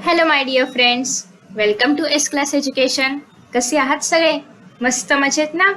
Hello my dear friends, welcome to S Class Education. कसे आहात सगळे? मस्त मजेत ना?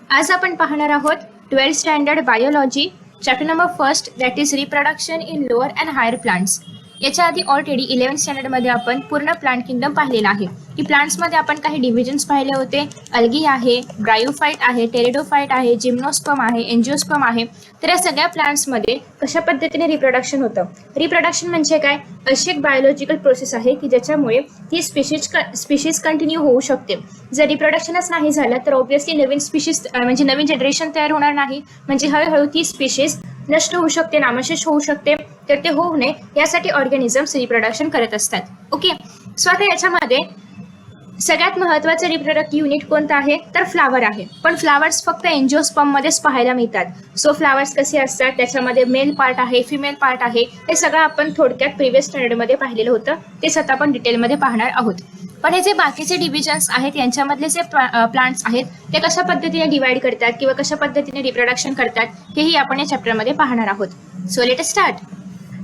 आज आपण पाहणार आहोत 12th standard biology chapter number 1 that is reproduction in lower and higher plants. याच्या आधी ऑलरेडी 11th स्टँडर्डमध्ये आपण पूर्ण प्लांट किंगडम पाहिलेला आहे की प्लांट्समध्ये आपण काही डिव्हिजन्स पाहिले होते. अल्गी आहे, ब्रायोफाइट आहे, टेरिडोफाइट आहे, जिम्नोस्पर्म आहे, एंजिओस्पर्म आहे. तर या सगळ्या प्लांट्समध्ये कशा पद्धतीने रिप्रोडक्शन होतं. रिप्रोडक्शन म्हणजे काय? अशी एक बायोलॉजिकल प्रोसेस आहे की ज्याच्यामुळे ती स्पीशीज कंटिन्यू होऊ शकते. जर रिप्रोडक्शनच नाही झालं तर ऑब्व्हियसली नवीन स्पीशीज म्हणजे नवीन जनरेशन तयार होणार नाही, म्हणजे हळूहळू ती स्पीशीज नष्ट होऊ शकते, नामशेष होऊ शकते. तर ते होऊ नये यासाठी ऑर्गॅनिझम्स रिप्रोडक्शन करत असतात. ओके, सो आता याच्यामध्ये सगळ्यात महत्त्वाचं रिप्रोडक्टिव्ह युनिट कोणतं आहे तर फ्लावर आहे. पण फ्लावर्स फक्त एंजिओस्पर्म मध्येच पाहायला मिळतात. सो फ्लावर्स कसे असतात, त्याच्यामध्ये मेल पार्ट आहे, फिमेल पार्ट आहे, हे सगळं आपण थोडक्यात प्रिव्हियस स्टँडर्डमध्ये पाहिलेलं होतं. तेच आता आपण डिटेलमध्ये पाहणार आहोत. पण हे जे बाकीचे डिव्हिजन्स आहेत यांच्यामधले जे प्लांट्स आहेत ते कशा पद्धतीने डिवाइड करतात किंवा कशा पद्धतीने रिप्रोडक्शन करतात हेही आपण या चॅप्टरमध्ये पाहणार आहोत. So let us start.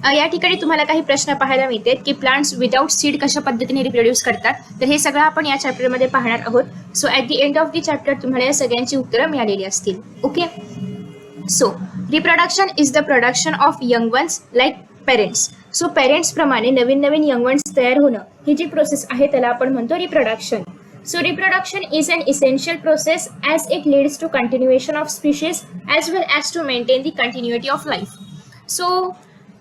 या ठिकाणी तुम्हाला काही प्रश्न पाहायला मिळतात की प्लांट्स विदाउट सीड कशा पद्धतीने रिप्रोड्यूस करतात. तर हे सगळं आपण या चॅप्टरमध्ये पाहणार आहोत. So at the end of the chapter तुम्हाला या सगळ्यांची उत्तरं मिळालेली असतील. Okay, so reproduction is the production of young ones like parents. So parents प्रमाणे नवीन नवीन यंग वन्स तयार होणं ही जी प्रोसेस आहे त्याला आपण म्हणतो reproduction. So reproduction is an essential process as it leads to continuation of species as well as to maintain the continuity of life. So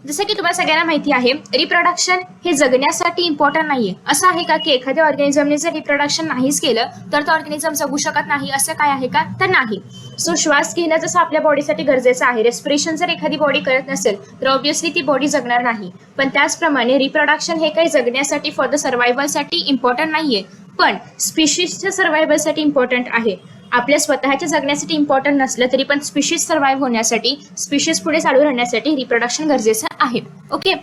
जसं की तुम्हाला सगळ्यांना माहिती आहे रिप्रोडक्शन हे जगण्यासाठी इम्पॉर्टंट नाहीये. असं आहे का की एखाद्या ऑर्गॅनिझमने जर रिप्रोडक्शन नाहीच केलं तर तो ऑर्गॅनिझम जगू शकत नाही, असं काय आहे का? तर नाही. सो श्वास घेणं जसं आपल्या बॉडीसाठी गरजेचं आहे, रेस्पिरेशन जर एखादी बॉडी करत नसेल तर ऑब्व्हियसली ती बॉडी जगणार नाही. पण त्याचप्रमाणे रिप्रोडक्शन हे काही जगण्यासाठी फॉर द सर्व्हायवलसाठी इम्पॉर्टंट नाहीये, पण स्पीशीजच्या सर्व्हायवलसाठी इम्पॉर्टंट आहे. आपल्या स्वतःच्या जगण्यासाठी इम्पॉर्टंट नसलं तरी पण स्पीशीज सर्व्हाइव्ह होण्यासाठी, स्पीशीज पुढे चालू राहण्यासाठी रिप्रोडक्शन गरजेचं आहे. Okay,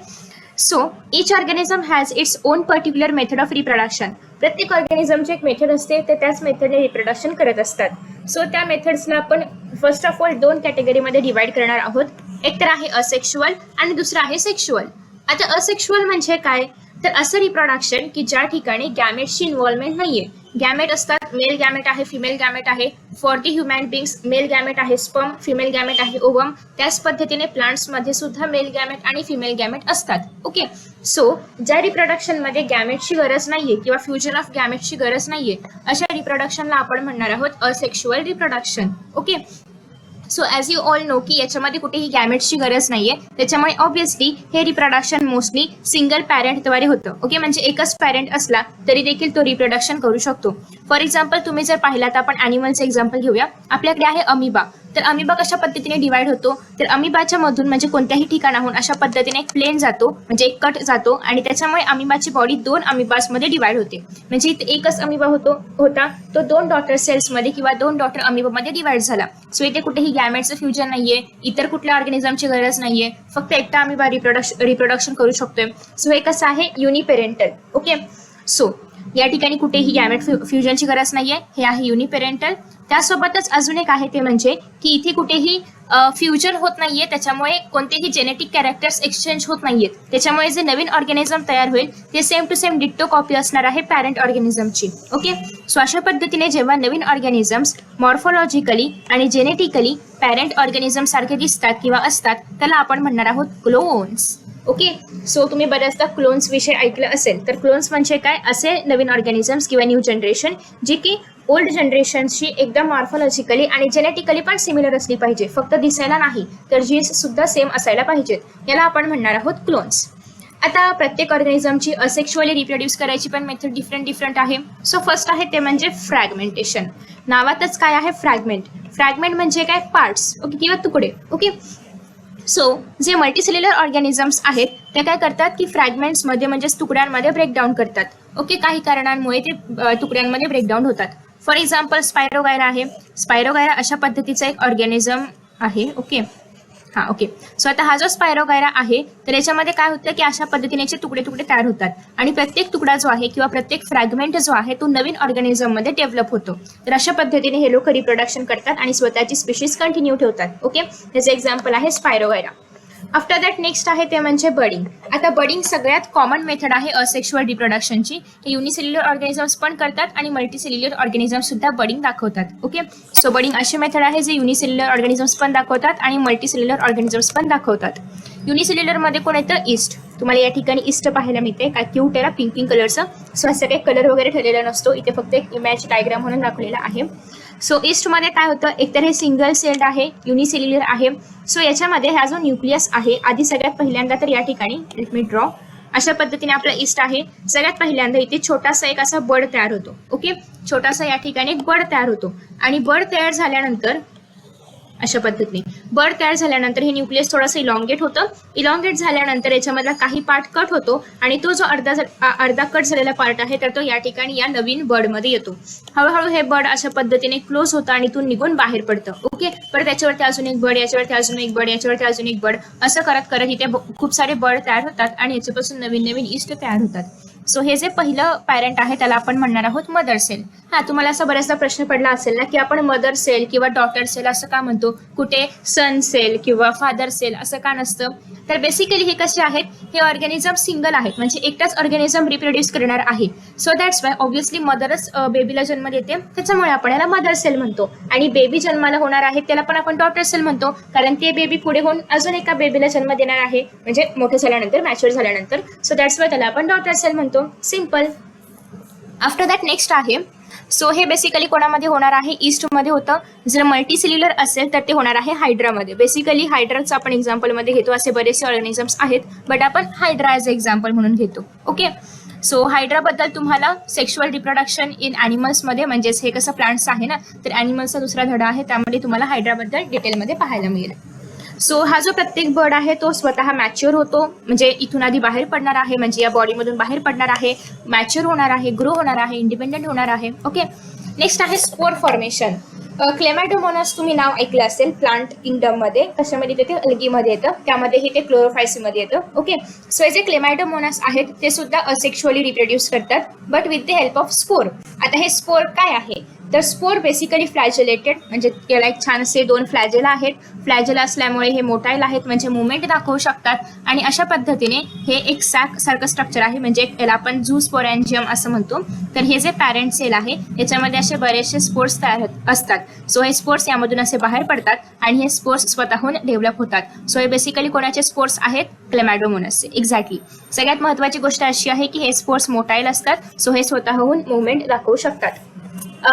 so each organism has its own particular method of reproduction. प्रत्येक ऑर्गॅनिझमची एक मेथड असते, तर त्याच मेथडने रिप्रोडक्शन करत असतात. सो त्या मेथड्सला आपण फर्स्ट ऑफ ऑल 2 कॅटेगरीमध्ये डिवाइड करणार आहोत. एक तर आहे असेक्शुअल आणि दुसरं आहे सेक्शुअल. आता असेक्शुअल म्हणजे काय? तर असं रिप्रोडक्शन की ज्या ठिकाणी गॅमेटची इन्व्हॉल्वमेंट नाहीये. गॅमेट असतात, मेल गॅमेट आहे, फिमेल गॅमेट आहे. For the human बिंग्स mail gamete आहे स्पर्म, फिमेल गॅमेट आहे ओवम. त्याच पद्धतीने प्लांट्समध्ये सुद्धा मेल गॅमेट आणि फिमेल गॅमेट असतात. ओके, सो ज्या रिप्रोडक्शनमध्ये गॅमेटची गरज नाहीये किंवा फ्युजन ऑफ गॅमेटची गरज नाहीये अशा रिप्रोडक्शनला आपण म्हणणार आहोत asexual reproduction. Okay, so as you all know की याच्यामध्ये कुठेही गॅमेट्सची गरज नाहीये, त्याच्यामुळे ऑब्व्हियसली हे रिप्रोडक्शन मोस्टली सिंगल पॅरेंटद्वारे होतं. ओके, म्हणजे एकच पॅरेंट असला तरी देखील तो रिप्रोडक्शन करू शकतो. फॉर एक्झाम्पल तुम्ही जर पाहिला तर आपण ॲनिमलचं एक्झाम्पल घेऊया. आपल्याकडे आहे अमिबा. तर अमिबा कशा पद्धतीने डिवाइड होतो तर अमिबाच्या मधून म्हणजे कोणत्याही ठिकाणाहून अशा पद्धतीने एक प्लेन जातो, म्हणजे एक कट जातो आणि त्याच्यामुळे अमिबाची बॉडी 2 अमिबासमध्ये डिवाइड होते. म्हणजे इथे एकच अमिबा होता तो 2 डॉटर सेल्समध्ये किंवा 2 डॉटर अमिबामध्ये डिवाइड झाला. सो इथे कुठेही गॅमेटचं फ्युजन नाहीये, इतर कुठल्या ऑर्गॅनिझमची गरज नाहीये, फक्त एकटा अमिबा रिप्रोडक्शन करू शकतोय. सो हे कसं आहे युनिपेरेंटल. ओके, सो या ठिकाणी कुठेही गॅमेट फ्युजनची गरज नाहीये, हे आहे युनिपेरेंटल. त्यासोबतच अजून एक आहे ते म्हणजे की इथे कुठेही फ्युजन होत नाहीये, त्याच्यामुळे कोणतेही जेनेटिक कॅरेक्टर्स एक्सचेंज होत नाहीयेत. त्याच्यामुळे जे नवीन ऑर्गॅनिझम तयार होईल ते same to same ditto copy असणार आहे पॅरेंट ऑर्गॅनिझमची. ओके, सो अशा पद्धतीने जेव्हा नवीन ऑर्गॅनिझम्स मॉर्फोलॉजिकली आणि जेनेटिकली पॅरेंट ऑर्गॅनिझम सारखे दिसतात किंवा असतात त्याला आपण म्हणणार आहोत क्लोन्स. ओके, सो तुम्ही बऱ्याचदा क्लोन्स विषयी ऐकलं असेल. तर क्लोन्स म्हणजे काय? असे नवीन ऑर्गॅनिझम्स किंवा न्यू जनरेशन जी की ओल्ड जनरेशनशी एकदम मॉर्फोलॉजिकली आणि जेनेटिकली पण सिमिलर असली पाहिजे, फक्त दिसायला नाही तर जीन्स सुद्धा सेम असायला पाहिजेत. याला आपण म्हणणार आहोत क्लोन्स. आता प्रत्येक ऑर्गॅनिझमची असेक्शुअली रिप्रोड्यूस करायची पण मेथड डिफरंट आहे. सो फर्स्ट आहे ते म्हणजे फ्रॅगमेंटेशन. नावातच काय आहे? फ्रॅगमेंट. फ्रॅगमेंट म्हणजे काय? पार्ट्स. ओके, किंवा तुकडे. ओके, सो जे मल्टीसेल्युलर ऑर्गॅनिझम्स आहेत ते काय करतात की फ्रॅगमेंट्समध्ये म्हणजेच तुकड्यांमध्ये ब्रेकडाऊन करतात. ओके, काही कारणांमुळे ते तुकड्यांमध्ये ब्रेकडाऊन होतात. फॉर एक्झाम्पल स्पायरोगायरा आहे. स्पायरोगायरा अशा पद्धतीचा एक ऑर्गॅनिझम आहे. ओके, हां, ओके, सो आता हा जो स्पायरोगायरा आहे तर याच्यामध्ये काय होतं की अशा पद्धतीने तुकडे तयार होतात आणि प्रत्येक तुकडा जो आहे किंवा प्रत्येक फ्रॅगमेंट जो आहे तो नवीन ऑर्गॅनिझममध्ये डेव्हलप होतो. तर अशा पद्धतीने हे लोक रिप्रोडक्शन करतात आणि स्वतःची स्पीशीज कंटिन्यू ठेवतात. ओके, त्याचं एक्झाम्पल आहे स्पायरोगायरा. आफ्टर दॅट नेक्स्ट आहे ते म्हणजे बडिंग. आता बडिंग सगळ्यात कॉमन मेथड आहे असेक्शुअल रिप्रोडक्शनची. हे युनिसेल्युलर ऑर्गॅनिझम्स पण करतात आणि मल्टीसेल्युलर ऑर्गॅनिझम्स सुद्धा बडिंग दाखवतात. ओके, सो बडिंग अशी मेथड आहे जे युनिसेल्युलर ऑर्गॅनिझम्स पण दाखवतात आणि मल्टीसेल्युलर ऑर्गॅनिझम्स पण दाखवतात. युनिसेल्युलरमध्ये कोण येतं? ईस्ट. तुम्हाला या ठिकाणी ईस्ट पाहायला मिळते. काय क्यूट आहे, पिंक पिंक कलरचं. सो असं काही कलर वगैरे ठरलेला नसतो, इथे फक्त एक इमेज डायग्राम म्हणून दाखवलेला आहे. सो ईस्टमध्ये काय होतं, एकतर हे सिंगल सेल्ड आहे, युनिसेल्युलर आहे. सो याच्यामध्ये हा जो न्यूक्लियस आहे, आधी सगळ्यात पहिल्यांदा तर या ठिकाणी लेट मी ड्रॉ, अशा पद्धतीने आपला ईस्ट आहे. सगळ्यात पहिल्यांदा इथे छोटासा एक असा बड तयार होतो. ओके, छोटासा या ठिकाणी एक बड तयार होतो आणि बड तयार झाल्यानंतर अशा पद्धतीने बड तयार झाल्यानंतर हे न्यूक्लियस थोडंसं इलॉंगेट होतं. इलॉंगेट झाल्यानंतर याच्यामधला काही पार्ट कट होतो आणि तो जो अर्धा कट झालेला पार्ट आहे तर तो या ठिकाणी या नवीन बर्डमध्ये येतो. हळूहळू हे बर्ड अशा पद्धतीने क्लोज होतं आणि इथून निघून बाहेर पडतं. ओके, परत त्याच्यावरती अजून एक बर्ड, याच्यावरती अजून एक बर्ड, याच्यावरती अजून एक बर्ड, असं करत करत इथे खूप सारे बर्ड तयार होतात आणि याच्यापासून नवीन नवीन ईस्ट तयार होतात. सो हे जे पहिलं पॅरेंट आहे त्याला आपण म्हणणार आहोत मदर सेल. तुम्हाला असा बऱ्याचदा प्रश्न पडला असेल ना की आपण मदर सेल किंवा डॉटर सेल असं का म्हणतो, कुठे सन सेल किंवा फादर सेल असं का नसतं? तर बेसिकली हे कसे आहेत, हे ऑर्गॅनिझम सिंगल आहेत, म्हणजे एकटाच ऑर्गॅनिझम रिप्रोड्यूस करणार आहे. सो दॅट्स वाय ऑब्व्हियसली मदरच बेबीला जन्म देते, त्याच्यामुळे आपण याला मदर सेल म्हणतो. आणि बेबी जन्माला होणार आहे त्याला पण आपण डॉटर सेल म्हणतो, कारण ते बेबी पुढे होऊन अजून एका बेबीला जन्म देणार आहे, म्हणजे मोठे झाल्यानंतर, मॅच्युअर झाल्यानंतर. सो दॅट्स वाय त्याला आपण डॉटर सेल म्हणतो. सिंपल. आफ्टर दॅट नेक्स्ट आहे, सो हे बेसिकली कोणामध्ये होणार आहे, ईस्टमध्ये होतं. जर मल्टीसेल्युलर असेल तर ते होणार आहे हायड्रामध्ये. बेसिकली हायड्राचं आपण एक्झाम्पलमध्ये घेतो, असे बरेचसे ऑर्गॅनिझम्स आहेत बट आपण हायड्रा ॲज एक्झाम्पल म्हणून घेतो. ओके, सो हायड्राबद्दल तुम्हाला सेक्शुअल रिप्रोडक्शन इन ॲनिमल्समध्ये, म्हणजेच हे कसं प्लांट्स आहे ना, तर ॲनिमल्सचा दुसरा धडा आहे, त्यामध्ये तुम्हाला हायड्राबद्दल डिटेलमध्ये पाहायला मिळेल. सो हा जो प्रत्येक बर्ड आहे तो स्वतः मॅच्युअर होतो, म्हणजे इथून आधी बाहेर पडणार आहे, म्हणजे या बॉडीमधून बाहेर पडणार आहे, मॅच्युअर होणार आहे, ग्रो होणार आहे, इंडिपेंडेंट होणार आहे. ओके, नेक्स्ट आहे स्पोर फॉर्मेशन. क्लेमॅडोमोनास तुम्ही नाव ऐकलं असेल प्लांट किंगडममध्ये, कशामध्ये येते, अल्गीमध्ये येतं, त्यामध्येही ते क्लोरोफायसीमध्ये येतं. ओके, सो हे जे क्लेमॅडोमोनास आहेत ते सुद्धा असेक्शुअली रिप्रोड्यूस करतात but with the help of spore. आता हे स्पोर काय आहे, तर स्पोर बेसिकली फ्लॅजेलेटेड, म्हणजे याला एक छान असे 2 फ्लॅजेला आहेत. फ्लॅजेला असल्यामुळे हे मोटाईल आहेत, म्हणजे मुवमेंट दाखवू शकतात आणि अशा पद्धतीने हे एक सॅक सारखं स्ट्रक्चर आहे, म्हणजे याला आपण झूस्पोरॅन्जियम असं म्हणतो. तर हे जे पॅरेंट सेल आहे याच्यामध्ये असे बरेचसे स्पोर्स तयार असतात. सो हे स्पोर्स यामधून असे बाहेर पडतात आणि हे स्पोर्स स्वतःहून डेव्हलप होतात. सो हे बेसिकली कोणाचे स्पोर्स आहेत, क्लेमॅडोमोनासचे. एक्झॅक्टली. सगळ्यात महत्त्वाची गोष्ट अशी आहे की हे स्पोर्स मोटाईल असतात, सो हे स्वतःहून मुवमेंट दाखवू शकतात.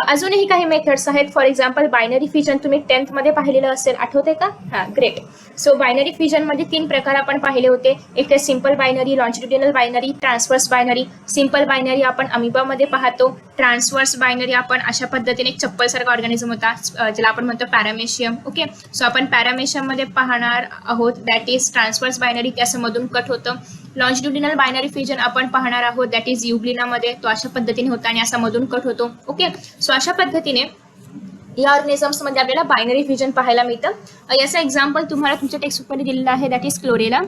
अजूनही काही मेथड्स आहेत. फॉर एक्झाम्पल बायनरी फिजन तुम्ही 10th मध्ये पाहिलेलं असेल, आठवते का? ग्रेट. सो बायनरी फिजनमध्ये 3 प्रकार आपण पाहिले होते. एक ते simple binary, longitudinal binary, transverse binary. Simple binary आपण अमिबामध्ये पाहतो. ट्रान्सव्हर्स बायनरी आपण अशा पद्धतीने एक चप्पलसारखा ऑर्गॅनिझम होता ज्याला आपण म्हणतो पॅरामेशियम. ओके, सो आपण पॅरामेशियममध्ये पाहणार आहोत, दॅट इज ट्रान्सव्हर्स बायनरी, ते असं मधून कट होतं. लॉन्जिट्युडिनल बायनरी फिजन आपण पाहणार आहोत, दॅट इज युग्लिनामध्ये, तो अशा पद्धतीने होता आणि असा मधून कट होतो. ओके, सो अशा पद्धतीने या ऑर्गॅनिझम्समध्ये आपल्याला बायनरी फिजन पाहायला मिळतं. याचा एक्झाम्पल तुम्हाला तुमच्या टेक्स्टबुकमध्ये दिलेला आहे, दॅट इज क्लोरेला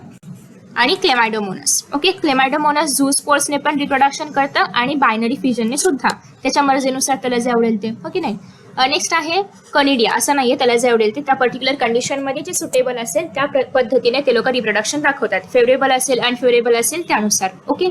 आणि क्लेमॅडोमोनास. ओके, क्लेमॅडोमोनास झूस्पोर्सने पण रिप्रोडक्शन करतं आणि बायनरी फिजनने सुद्धा, त्याच्या मर्जीनुसार त्याला जे आवडेल ते. ओके, नाही. नेक्स्ट आहे कनिडिया. असं नाहीये त्याला जे आवडेल ते, त्या पर्टिक्युलर कंडिशनमध्ये जे सुटेबल असेल त्या पद्धतीने ते लोक रिप्रोडक्शन दाखवतात. फेवरेबल असेल, अनफेवरेबल असेल त्यानुसार. ओके,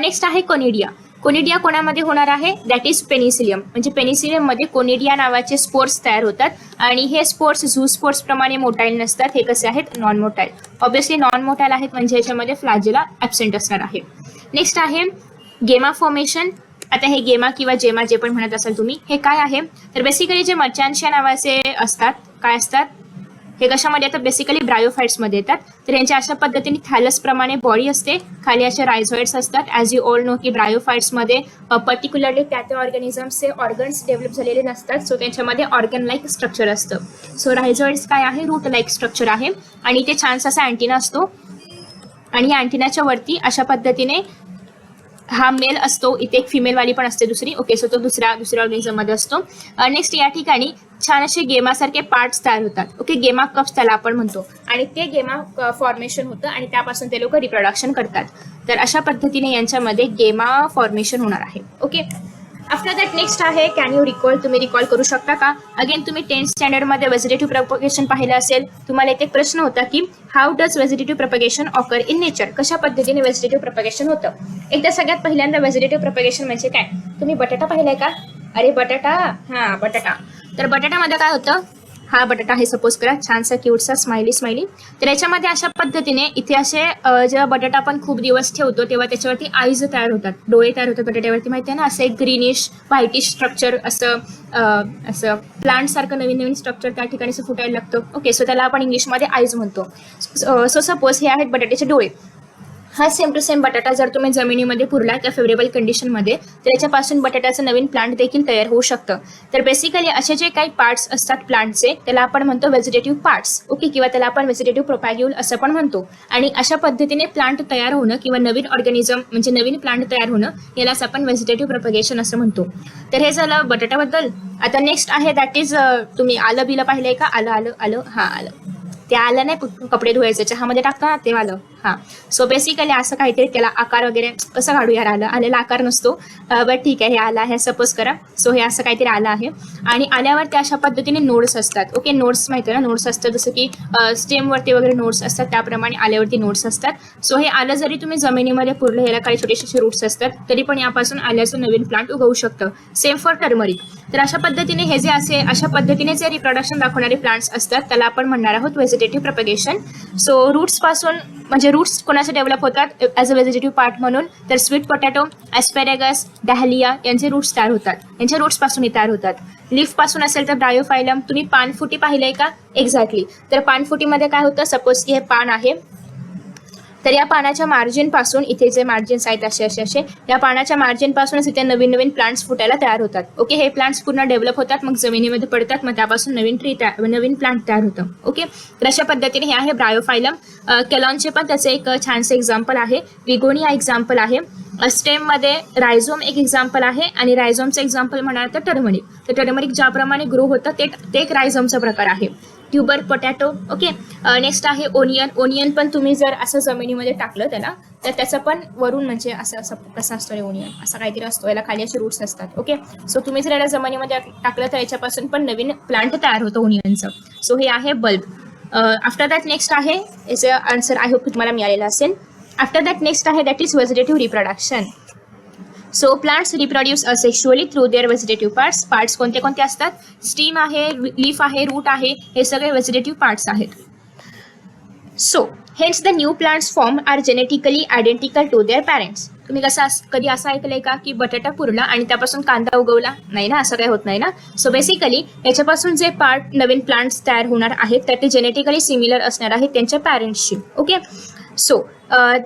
नेक्स्ट आहे कोनिडिया. कोनिडिया कोणामध्ये होणार आहे, दॅट इज पेनिसिलियम, म्हणजे पेनिसिलियममध्ये कोनिडिया नावाचे स्पोर्स तयार होतात आणि हे स्पोर्स झू स्पोर्स प्रमाणे मोटाईल नसतात. हे कसे आहेत, non motile. Obviously non motile आहेत, म्हणजे याच्यामध्ये फ्लॅजेला ॲब्सेंट असणार आहे. नेक्स्ट आहे गेमा फॉर्मेशन. आता हे गेमा किंवा जेमा जे पण म्हणत असाल तुम्ही, हे काय आहे, तर बेसिकली जे मचान्शिया नावाचे असतात, काय असतात, हे कशामध्ये येतात, बेसिकली ब्रायोफाइट्समध्ये येतात. तर यांच्या अशा पद्धतीने थॅलस प्रमाणे बॉडी असते, खाली असे रायझॉइड्स असतात. ॲज यू ऑल नो की ब्रायोफाइट्समध्ये पर्टिक्युलरली त्या ऑर्गॅनिझम्सचे ऑर्गन्स डेव्हलप झालेले नसतात, सो त्यांच्यामध्ये ऑर्गन लाईक स्ट्रक्चर असतं. सो रायझॉइड्स काय आहे, रूट लाईक स्ट्रक्चर आहे आणि ते छानसा असा अँटिना असतो आणि या अँटिनाच्या वरती अशा पद्धतीने हा मेल असतो, इथे एक फिमेलवाली पण असते दुसरी. ओके, सो तो दुसऱ्या ऑर्गॅनिझममध्ये असतो. नेक्स्ट या ठिकाणी छान असे गेमासारखे पार्ट्स तयार होतात. ओके, गेमा कप्स त्याला आपण म्हणतो आणि ते गेमा फॉर्मेशन होतं आणि त्यापासून ते लोक रिप्रोडक्शन करतात. तर अशा पद्धतीने यांच्यामध्ये गेमा फॉर्मेशन होणार आहे. ओके, आफ्टर दॅट नेक्स्ट आहे कॅन यू रिकॉल. तुम्ही रिकॉल करू शकता का? अगेन तुम्ही 10th स्टँडर्डमध्ये व्हेजिटेटिव्ह प्रपोगेशन पाहिलं असेल. तुम्हाला इथे एक प्रश्न होता की how does vegetative propagation occur in nature. कशा पद्धतीने व्हेजिटेटिव्ह प्रपोगेशन होतं. एकदा सगळ्यात पहिल्यांदा व्हेजिटेटिव्ह प्रपोगेशन म्हणजे काय. तुम्ही बटाटा पाहिलाय का? अरे बटाटा, हा बटाटा. तर बटाट्यामध्ये काय होतं. हा बटाटा आहे सपोज करा, छानसा क्यूटसा स्माइली. तर याच्यामध्ये अशा पद्धतीने इथे असे जेव्हा बटाटा आपण खूप दिवस ठेवतो तेव्हा त्याच्यावरती आईज तयार होतात, डोळे तयार होतात बटाट्यावरती, माहिती आहे ना. असं एक ग्रीनिश व्हाईटिश स्ट्रक्चर असं प्लांट सारखं नवीन स्ट्रक्चर त्या ठिकाणी फुटायला लागतं. ओके, सो त्याला आपण इंग्लिशमध्ये आईज म्हणतो. सो सपोज हे आहेत बटाट्याचे डोळे. हा सेम टू सेम बटाटा जर तुम्ही जमिनीमध्ये पुरला त्या फेवरेबल कंडिशनमध्ये तर याच्यापासून बटाट्याचं नवीन प्लांट देखील तयार होऊ शकतं. तर बेसिकली असे जे काही पार्ट्स असतात प्लांटचे त्याला आपण म्हणतो व्हेजिटेटिव्ह पार्ट्स. ओके, किंवा त्याला आपण व्हेजिटेटिव्ह प्रोपॅग्युल असं पण म्हणतो. आणि अशा पद्धतीने प्लांट तयार होणं किंवा नवीन ऑर्गॅनिझम म्हणजे नवीन प्लांट तयार होणं यालाच आपण व्हेजिटेटिव्ह प्रोपॅगेशन असं म्हणतो. तर हे झालं बटाट्याबद्दल. आता नेक्स्ट आहे दॅट इज तुम्ही आलं बिलं पाहिलंय का? आलं हा आलं. ते आलं नाही कपडे धुवायचं चहामध्ये टाकता ना ते आलं. हा, सो बेसिकली असं काहीतरी त्याला आकार वगैरे कसं काढू यार. आलेला आकार नसतो, बट ठीक आहे, हे आलं आहे सपोज करा. सो हे असं काहीतरी आलं आहे आणि आल्यावर त्या अशा पद्धतीने नोड्स असतात. ओके, नोड्स माहिती आहे ना, नोड्स असतात जसं की स्टेमवरती वगैरे नोड्स असतात त्याप्रमाणे आल्यावरती नोड्स असतात. सो हे आलं जरी तुम्ही जमिनीमध्ये पुरलं, ह्याला काही छोटेसे रूट्स असतात, तरी पण यापासून आल्याचं नवीन प्लांट उगवू शकतं. Same for turmeric. तर अशा पद्धतीने हे जे अशा पद्धतीने जे रिप्रोडक्शन दाखवणारे प्लांट्स असतात त्याला आपण म्हणणार आहोत व्हेजिटेटिव्ह प्रपोगेशन. सो रूट्स पासून म्हणजे रूट्स कोणाचे डेव्हलप होतात ॲज अ व्हेजिटेटिव्ह पार्ट म्हणून, तर स्वीट पोटॅटो, ॲस्पेरेगस, डॅहलिया यांचे रूट्स तयार होतात. यांच्या रूट्स पासून तयार होतात. लीफ पासून असेल तर ब्रायोफायलम. तुम्ही पानफुटी पाहिलंय का? एक्झॅक्टली. तर पानफुटीमध्ये काय होतं, सपोज की हे पान आहे, तर या पानाच्या मार्जिन पासून इथे जे मार्जिन्स आहेत असे या पानाच्या मार्जिन पासूनच इथे नवीन प्लांट्स फुटायला तयार होतात. ओके, हे प्लांट्स पूर्ण डेव्हलप होतात, मग जमिनीमध्ये पडतात, मग त्यापासून नवीन प्लांट तयार होतं. ओके, तर अशा पद्धतीने हे आहे ब्रायोफायलम. केलॉनचे पण त्याचे एक छानसे एक्झाम्पल आहे. विगोनिया एक्झाम्पल आहे. स्टेममध्ये रायझोम एक एक्झाम्पल आहे आणि रायझोमचं एक्झाम्पल म्हणाल तर टर्मरिक. तर टर्मरिक ज्याप्रमाणे ग्रो होतं ते एक रायझोमचा प्रकार आहे. Tuber potato. ओके, नेक्स्ट आहे ओनियन. ओनियन पण तुम्ही जर असं जमिनीमध्ये टाकलं त्याला तर त्याचं पण वरून म्हणजे असं कसा असतो रे ओनियन, असा काहीतरी असतो, याला खाली असे रूट्स असतात. ओके, सो तुम्ही जर याला जमिनीमध्ये टाकलं तर याच्यापासून पण नवीन प्लांट तयार होतं ओनियनचं. सो हे आहे बल्ब. आफ्टर दॅट नेक्स्ट आहे याचं आन्सर आय होप तुम्हाला मिळालेलं असेल. आफ्टर दॅट नेक्स्ट आहे that is vegetative reproduction. So plants reproduce asexually through their vegetative parts. Parts कोणते कोणते असतात? स्टीम आहे, लीफ आहे, रूट आहे, हे सगळे व्हेजिटेटिव्ह पार्ट्स आहेत. So hence the new plants form are genetically identical to their parents. तुम्ही कधी असं ऐकलंय का की बटाटा पुरला आणि त्यापासून कांदा उगवला? नाही ना, असं काही होत नाही ना. सो बेसिकली याच्यापासून जे पार्ट नवीन प्लांट्स तयार होणार आहेत तर ते जेनेटिकली सिमिलर असणार आहेत त्यांच्या पॅरेंट्सशी. Okay, so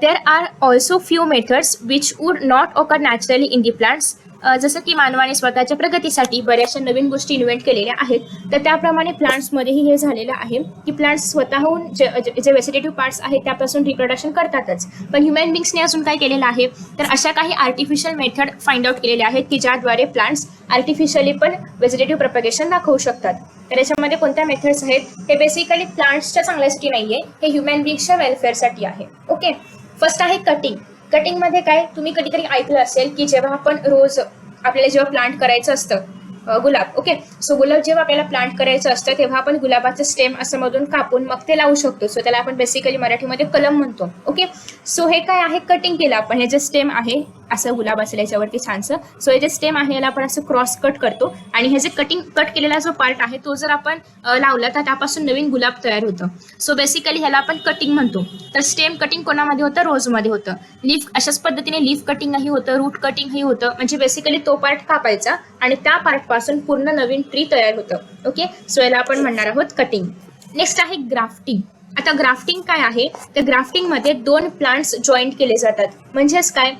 there are also few methods which would not occur naturally in the plants. जसं की मानवाने स्वतःच्या प्रगतीसाठी बऱ्याचशा नवीन गोष्टी इन्व्हेंट केलेल्या आहेत, तर त्याप्रमाणे प्लांट्समध्येही हे झालेलं आहे की प्लांट्स स्वतःहून जे व्हेजिटेटिव्ह पार्ट्स आहेत त्यापासून रिप्रोडक्शन करतातच. पण ह्युमन बिंग्सने अजून काय केलेलं आहे तर अशा काही आर्टिफिशियल मेथड फाइंड आउट केलेल्या आहेत की ज्याद्वारे प्लांट्स आर्टिफिशियली पण व्हेजिटेटिव्ह प्रपोगेशन दाखवू शकतात. तर याच्यामध्ये कोणत्या मेथड्स आहेत? हे बेसिकली प्लांट्सच्या चांगल्यासाठी नाहीये, हे ह्युमन बिंग्सच्या वेलफेअरसाठी आहे. ओके, फर्स्ट आहे कटिंग. कटिंगमध्ये काय तुम्ही कधीतरी ऐकलं असेल की जेव्हा आपण रोज आपल्याला जेव्हा प्लांट करायचं असतं गुलाब. ओके, सो गुलाब जेव्हा आपल्याला प्लांट करायचं असतं तेव्हा आपण गुलाबाचं स्टेम असं मधून कापून मग ते लावू शकतो. सो त्याला आपण बेसिकली मराठीमध्ये कलम म्हणतो. ओके, सो हे काय आहे, कटिंग केलं आपण. हे जे स्टेम आहे असं गुलाब असेल याच्यावरती छानसं, सो हे जे स्टेम आहे याला आपण असं क्रॉस कट करतो आणि हे जे कट केलेला जो पार्ट आहे तो जर आपण लावला तर त्यापासून नवीन गुलाब तयार होतं. सो बेसिकली ह्याला आपण कटिंग म्हणतो. तर स्टेम कटिंग कोणामध्ये होतं? रोजमध्ये होतं. लीफ अशाच पद्धतीने लीफ कटिंगही होतं, रूट कटिंगही होतं. म्हणजे बेसिकली तो पार्ट कापायचा आणि त्या पार्ट पासून पूर्ण नवीन ट्री तयार होतं. ओके, सो याला आपण म्हणणार आहोत कटिंग. नेक्स्ट आहे ग्राफ्टिंग. आता ग्राफ्टिंग काय आहे तर ग्राफ्टिंगमध्ये दोन प्लांट्स जॉईंट केले जातात. म्हणजेच काय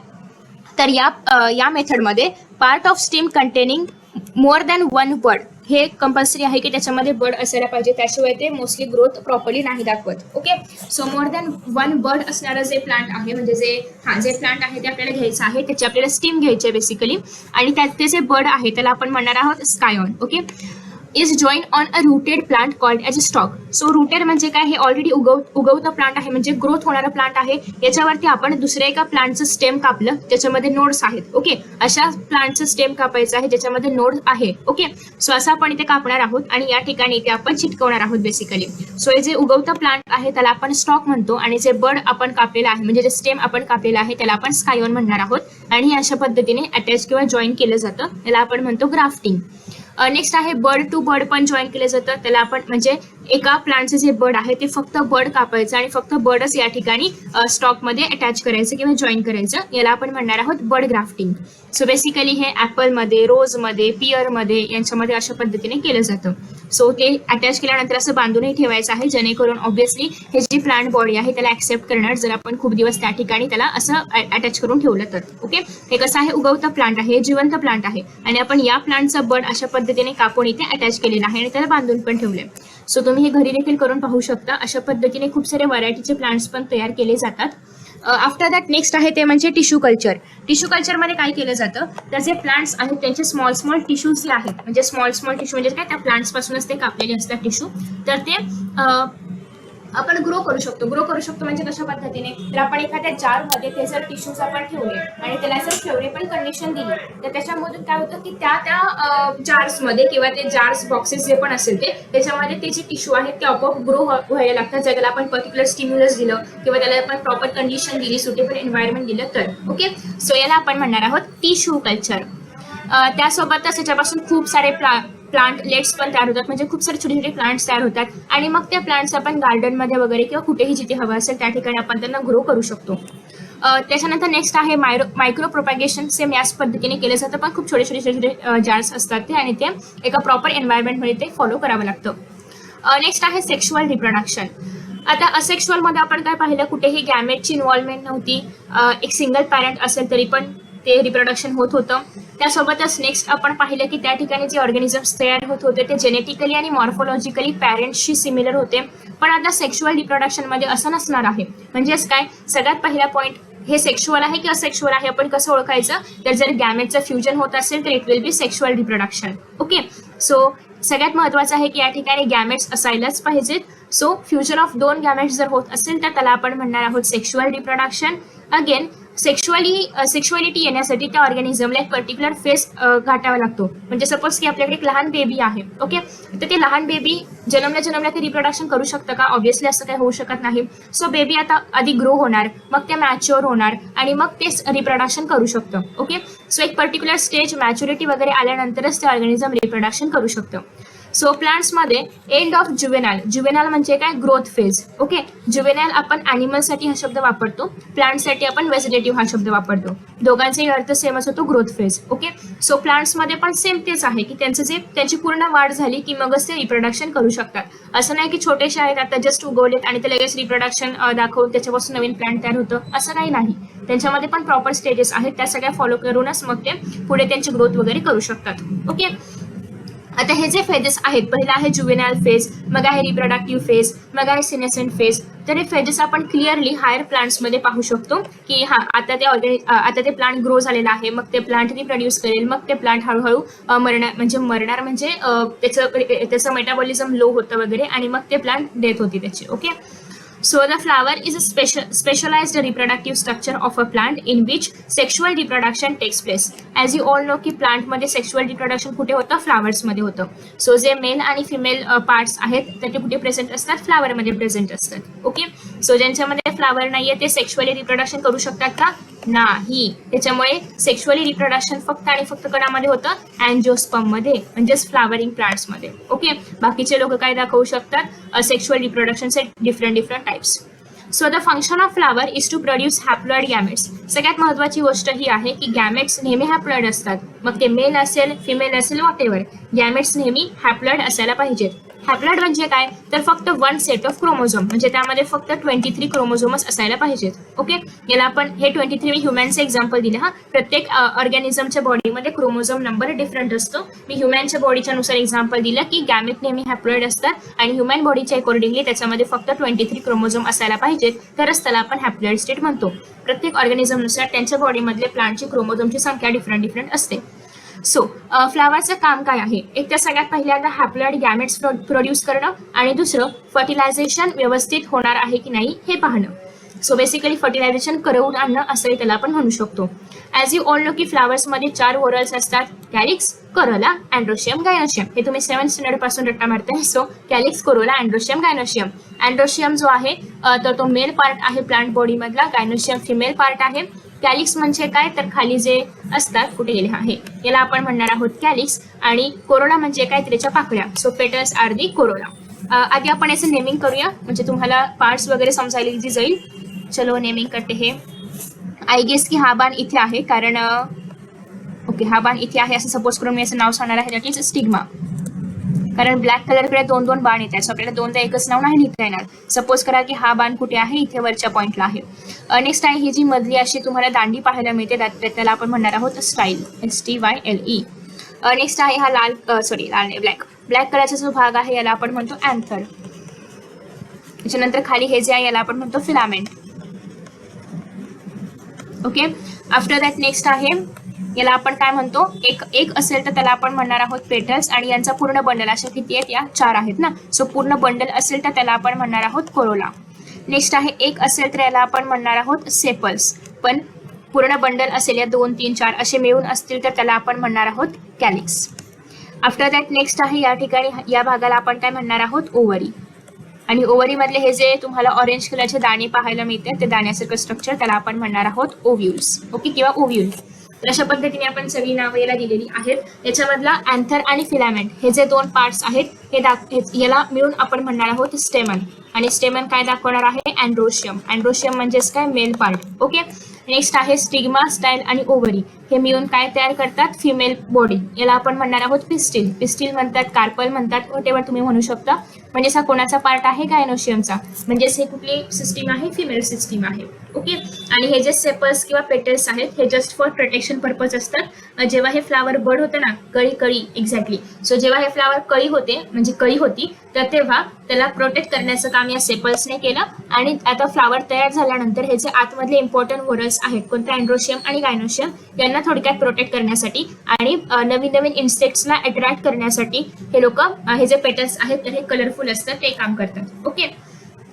तर या मेथडमध्ये part of stem containing more than one bud हे कंपल्सरी आहे की त्याच्यामध्ये बड असायला पाहिजे, त्याशिवाय ते मोस्टली ग्रोथ प्रॉपरली नाही दाखवत. Okay, so more than one bud असणारं जे प्लांट आहे म्हणजे जे प्लांट आहे ते आपल्याला घ्यायचं आहे, त्याची आपल्याला स्टीम घ्यायची आहे बेसिकली आणि ते जे बड आहे त्याला आपण म्हणणार आहोत scion. Okay, is join on a rooted plant called as a stock. So rooted म्हणजे काय, हे ऑलरेडी उगवतं प्लांट आहे, म्हणजे ग्रोथ होणारं प्लांट आहे. याच्यावरती आपण दुसऱ्या एका प्लांटचं स्टेम कापलं ज्याच्यामध्ये नोड्स आहेत. ओके, अशा प्लांटचं स्टेम कापायचं आहे ज्याच्यामध्ये नोड आहे. ओके, सो असं आपण इथे कापणार आहोत आणि या ठिकाणी इथे आपण चिटकवणार आहोत बेसिकली. सो हे जे उगवतं प्लांट आहे त्याला आपण स्टॉक म्हणतो आणि जे बड आपण कापलेलं आहे म्हणजे जे स्टेम आपण कापलेलं आहे त्याला आपण स्कायोन म्हणणार आहोत आणि अशा पद्धतीने अटॅच किंवा जॉईन केलं जातं, त्याला आपण म्हणतो ग्राफ्टिंग. नेक्स्ट आहे बर्ड टू बर्ड पण जॉईन केलं जातं, त्याला आपण म्हणजे एका प्लांटचे जे बर्ड आहे ते फक्त बर्ड कापायचं आणि फक्त बर्डच या ठिकाणी स्टॉकमध्ये अटॅच करायचं किंवा जॉईन करायचं, याला आपण म्हणणार आहोत बर्ड ग्राफ्टिंग. सो बेसिकली हे ॲपलमध्ये, रोजमध्ये, पिअरमध्ये यांच्यामध्ये अशा पद्धतीने केलं जातं. सो ते अटॅच केल्यानंतर असं बांधूनही ठेवायचं आहे जेणेकरून ऑब्व्हियसली हे जी प्लांट बॉडी आहे त्याला ऍक्सेप्ट करणार जर आपण खूप दिवस त्या ठिकाणी त्याला असं अटॅच करून ठेवलं तर. ओके, हे कसं आहे, उगवतं प्लांट आहे, जिवंत प्लांट आहे आणि आपण या प्लांटचा बर्ड अशा पद्धतीने कापून इथे अटॅच केलेला आहे आणि त्याला बांधून पण ठेवले. सो तुम्ही हे घरी देखील करून पाहू शकता. अशा पद्धतीने खूप सारे व्हरायटीचे प्लांट्स पण तयार केले जातात. आफ्टर दॅट नेक्स्ट आहे ते म्हणजे टिश्यू कल्चर. टिश्यू कल्चरमध्ये काय केलं जातं, तर जे प्लांट्स आहेत त्यांचे स्मॉल टिश्यूज जे आहेत, म्हणजे स्मॉल टिश्यू म्हणजे काय, त्या प्लांट्स पासूनच ते कापलेले असतात टिश्यू, तर ते आपण ग्रो करू शकतो म्हणजे कशा पद्धतीने, तर आपण एखाद्या जारमध्ये ते जर टिश्यूज आपण ठेवले आणि त्याला जर फेवरेबल कंडिशन दिली तर त्याच्यामधून काय होतं की त्या जार्समध्ये किंवा ते जार्स बॉक्सेस जे पण असेल त्याच्यामध्ये ते जे टिश्यू आहेत ते आपोआप ग्रो व्हायला लागतात जर त्याला आपण पर्टिक्युलर स्टिम्युलस दिलं किंवा त्याला आपण प्रॉपर कंडिशन दिली, सुटेबल एन्व्हायरमेंट दिलं तर. ओके, सो याला आपण म्हणणार आहोत टिश्यू कल्चर. त्यासोबतच याच्यापासून खूप सारे प्लांट लेट्स पण तयार होतात, म्हणजे खूप सारे छोटे छोटे प्लांट्स तयार होतात आणि मग त्या प्लांट्स आपण गार्डनमध्ये वगैरे किंवा कुठेही जिथे हवं असेल त्या ठिकाणी आपण त्यांना ग्रो करू शकतो. त्याच्यानंतर नेक्स्ट आहे मायक्रो प्रोपॅगेशन. सेम याच पद्धतीने केलं जातं पण खूप छोटे छोटे जार्स असतात ते आणि ते एका प्रॉपर एन्व्हायरमेंटमध्ये ते फॉलो करावं लागतं. नेक्स्ट आहे सेक्शुअल रिप्रोडक्शन. आता असेक्शुअलमध्ये आपण काय पाहिलं, कुठेही गॅमेटची इन्व्हॉल्वमेंट नव्हती, एक सिंगल पॅरेंट असेल तरी पण ते रिप्रोडक्शन होत होतं. त्यासोबतच नेक्स्ट आपण पाहिलं की त्या ठिकाणी जे ऑर्गॅनिझम्स तयार होत होते ते जेनेटिकली आणि मॉर्फोलॉजिकली पॅरेंट्सशी सिमिलर होते. पण आता सेक्शुअल रिप्रोडक्शनमध्ये असं नसणार आहे. म्हणजेच काय, सगळ्यात पहिला पॉईंट, हे सेक्शुअल आहे की असेक्शुअल आहे आपण कसं ओळखायचं, तर जर गॅमेटचं फ्युजन होत असेल तर it will be sexual reproduction. Okay, so सगळ्यात महत्त्वाचं आहे की या ठिकाणी गॅमेट्स असायलाच पाहिजेत. सो फ्युजन ऑफ दोन गॅमेट्स जर होत असेल तर त्याला आपण म्हणणार आहोत सेक्शुअल रिप्रोडक्शन. अगेन सेक्शुअलिटी येण्यासाठी त्या ऑर्गॅनिझमला एक पर्टिक्युलर फेस गाठावा लागतो. म्हणजे सपोज की आपल्याकडे एक लहान बेबी आहे. ओके, तर ते लहान बेबी जन्मल्या ते रिप्रोडक्शन करू शकतं का? ऑब्व्हियसली असं काही होऊ शकत नाही. सो बेबी आता आधी ग्रो होणार, मग ते मॅच्युअर होणार आणि मग ते रिप्रोडक्शन करू शकतं. ओके, सो एक पर्टिक्युलर स्टेज मॅच्युरिटी वगैरे आल्यानंतरच ते ऑर्गॅनिझम रिप्रोडक्शन करू शकतं. सो प्लांट्समध्ये एंड ऑफ जुवेनाल म्हणजे काय, ग्रोथ फेज. ओके, जुवेनाल आपण ॲनिमलसाठी हा शब्द वापरतो, प्लांट्ससाठी आपण व्हेजिटेटिव्ह हा शब्द वापरतो. दोघांचाही अर्थ सेमच होतो, ग्रोथ फेज. ओके, सो प्लांट्समध्ये पण सेम तेच आहे की त्यांची पूर्ण वाढ झाली की मगच ते रिप्रोडक्शन करू शकतात. असं नाही की छोटेसे आहेत आता जस्ट उगवलेत आणि ते लगेच रिप्रोडक्शन दाखवून त्याच्यापासून नवीन प्लांट तयार होतं, असं काही नाही. त्यांच्यामध्ये पण प्रॉपर स्टेजेस आहेत, त्या सगळ्या फॉलो करूनच मग ते पुढे त्यांची ग्रोथ वगैरे करू शकतात. ओके, आता हे जे फेजेस आहेत, पहिला आहे जुवेनाइल फेज, मग आहे रिप्रोडक्टिव्ह फेज, मग आहे सिनेसेंट फेज. तर हे फेजेस आपण क्लिअरली हायर प्लांट्समध्ये पाहू शकतो की आता ते प्लांट ग्रो झालेला आहे, मग ते प्लांट रिप्रोड्यूस करेल, मग ते प्लांट हळूहळू मरणार म्हणजे त्याचं मेटाबॉलिझम लो होतं वगैरे आणि मग ते प्लांट डेथ होती त्याची. Okay, so the flower is a specialized reproductive structure of a plant in which sexual reproduction takes place. As you all know की प्लांट मध्ये सेक्शुअल रिप्रोडक्शन कुठे होतं, फ्लावर्स मध्ये होतं. सो जे मेल आणि फिमेल पार्ट्स आहेत ते कुठे प्रेझेंट असतात, फ्लावर मध्ये प्रेझेंट असतात. ओके, सो ज्यांच्यामध्ये फ्लावर नाहीये ते सेक्शुअली रिप्रोडक्शन करू शकतात का? नाही. त्याच्यामुळे सेक्शुअली रिप्रोडक्शन फक्त आणि फक्त कणामध्ये होतं, अँजिओस्पर्म मध्ये, म्हणजेच फ्लावरिंग प्लांट्स मध्ये. ओके, बाकीचे लोक काय दाखवू शकतात, सेक्शुअल रिप्रोडक्शनचे different types. So the function of flower is to produce haploid gametes. सगळ्यात महत्त्वाची गोष्ट ही आहे की गॅमेट्स नेहमी हॅप्लॉइड असतात, मग ते मेल असेल फिमेल असेल वॉटेवर, गॅमेट्स नेहमी हॅप्लॉइड असायला पाहिजेत. हॅप्लॉइड म्हणजे काय, तर फक्त वन सेट ऑफ क्रोमोझोम, म्हणजे त्यामध्ये फक्त 23 क्रोमोझोमच असायला पाहिजेत. ओके, याला आपण हे 23 मी ह्युमॅनचं एक्झाम्पल दिलं. प्रत्येक ऑर्गॅनिझमच्या बॉडीमध्ये क्रोमोझोम नंबर डिफरंट असतो. मी ह्युमॅनच्या बॉडीच्या नुसार एक्झाम्पल दिलं की गॅमेट नेहमी हॅप्लॉइड असतात आणि ह्युमॅन बॉडीच्या अकॉर्डिंगली त्याच्यामध्ये फक्त 23 क्रोमोझोम असायला पाहिजेत, तरच त्याला आपण हॅप्लॉइड स्टेट म्हणतो. प्रत्येक ऑर्गॅनिझमनुसार त्यांच्या बॉडीमधले प्लांटची क्रोमोझोमची संख्या डिफरंट असते. सो फ्लावरचं काम काय आहे? एक तर सगळ्यात पहिल्यांदा हॅप्लॉइड गॅमेट्स प्रोड्यूस करणं आणि दुसरं फर्टिलायझेशन व्यवस्थित होणार आहे की नाही हे पाहणं. सो बेसिकली फर्टिलायझेशन करवून आणणं असंही त्याला आपण म्हणू शकतो. ॲज यू ऑल नो की फ्लावर्समध्ये 4 व्होरल्स असतात, कॅलिक्स, कोरोला, अँड्रोशियम, गायनोशियम. हे तुम्ही 7th स्टँडर्ड पासून रट्टा मारताय. So calyx, corolla, androecium, gynoecium. Androecium जो आहे तर तो मेल पार्ट आहे प्लांट बॉडी मधला, गायनोशियम फिमेल पार्ट आहे. कॅलिक्स म्हणजे काय तर खाली जे असतात, कुठे गेले आहे, याला आपण म्हणणार आहोत कॅलिक्स. आणि कोरोला म्हणजे काय, त्याच्या पाकळ्या. So petals are the corolla. आधी आपण याचं नेमिंग करूया म्हणजे तुम्हाला पार्ट्स वगैरे समजायला इझी जाईल. चलो नेमिंग करते हे. आय गेस की हा बाण इथे आहे कारण ओके हा बाण इथे आहे असं सपोज करून मी असं नाव सांगणार आहे, दॅट इज स्टिग्मा. कारण ब्लॅक कलरकडे 2-2 बाण येतात, सो आपल्याला दोनदा एकच नाव नाही लिहिता येणार. सपोज करा की हा बाण कुठे आहे, इथे वरच्या पॉईंटला आहे. नेक्स्ट आहे ही जी मधली अशी तुम्हाला दांडी पाहायला मिळते, त्याला आपण म्हणणार आहोत स्टाईल, STYLE. नेक्स्ट आहे हा लाल नाही ब्लॅक कलरचा जो भाग आहे याला आपण म्हणतो अँथर. त्याच्यानंतर खाली हे जे आहे याला आपण म्हणतो filament. Okay, after that next आहे याला आपण काय म्हणतो, एक असेल तर त्याला आपण म्हणणार आहोत पेटल्स. आणि यांचा पूर्ण बंडल अशा किती आहेत, या 4 आहेत ना. सो पूर्ण बंडल असेल तर त्याला आपण म्हणणार आहोत कोरोला. नेक्स्ट आहे एक असेल तर याला आपण म्हणणार आहोत सेपल्स. पण पूर्ण बंडल असेल या 2, 3, 4 असे मिळून असतील तर त्याला आपण म्हणणार आहोत कॅलिक्स. आफ्टर दॅट नेक्स्ट आहे या ठिकाणी या भागाला आपण काय म्हणणार आहोत ओवरी. आणि ओवरी मधले हे जे तुम्हाला ऑरेंज कलरचे दाणे पाहायला मिळतात ते दाण्यासारखं स्ट्रक्चर त्याला आपण म्हणणार आहोत ओव्ह्यूल्स. ओके, किंवा ओव्ह्यूल. तर अशा पद्धतीने आपण सगळी नावं याला दिलेली आहेत. याच्यामधला अँथर आणि फिलामेंट हे जे 2 पार्ट्स आहेत याला मिळून आपण म्हणणार आहोत स्टेमन. आणि स्टेमन काय दाखवणार आहे, अँड्रोशियम. अँड्रोशियम म्हणजेच काय, मेल पार्ट. ओके, नेक्स्ट आहे स्टिग्मा, स्टाईल आणि ओव्हरी. हे मिळून काय तयार करतात, फिमेल बॉडी. याला आपण म्हणणार आहोत पिस्टिल. पिस्टिल म्हणतात, कार्पल म्हणतात, व्हॉटेवर तुम्ही म्हणू शकता. म्हणजेच हा कोणाचा पार्ट आहे, गायनोशियमचा. म्हणजेच हे कुठली सिस्टीम आहे, फिमेल सिस्टीम आहे. ओके, आणि हे जे सेपल्स किंवा पेटल्स आहेत हे जस्ट फॉर प्रोटेक्शन पर्पज असतात. जेव्हा हे फ्लावर बड होतं ना, कळी एक्झॅक्टली. सो जेव्हा हे फ्लावर कळी होती तर तेव्हा त्याला प्रोटेक्ट करण्याचं काम या सेपल्सने केलं. आणि आता फ्लावर तयार झाल्यानंतर हे जे आतमधले इम्पॉर्टंट व्होरल्स आहेत, कोणते अँड्रोशियम आणि गायनोशियम, यांना थोडक्यात प्रोटेक्ट करण्यासाठी आणि नवीन इन्सेक्ट्सला अट्रॅक्ट करण्यासाठी हे लोक हे जे पेटल्स आहेत तर हे कलरफुल असतात, ते काम करतात. ओके,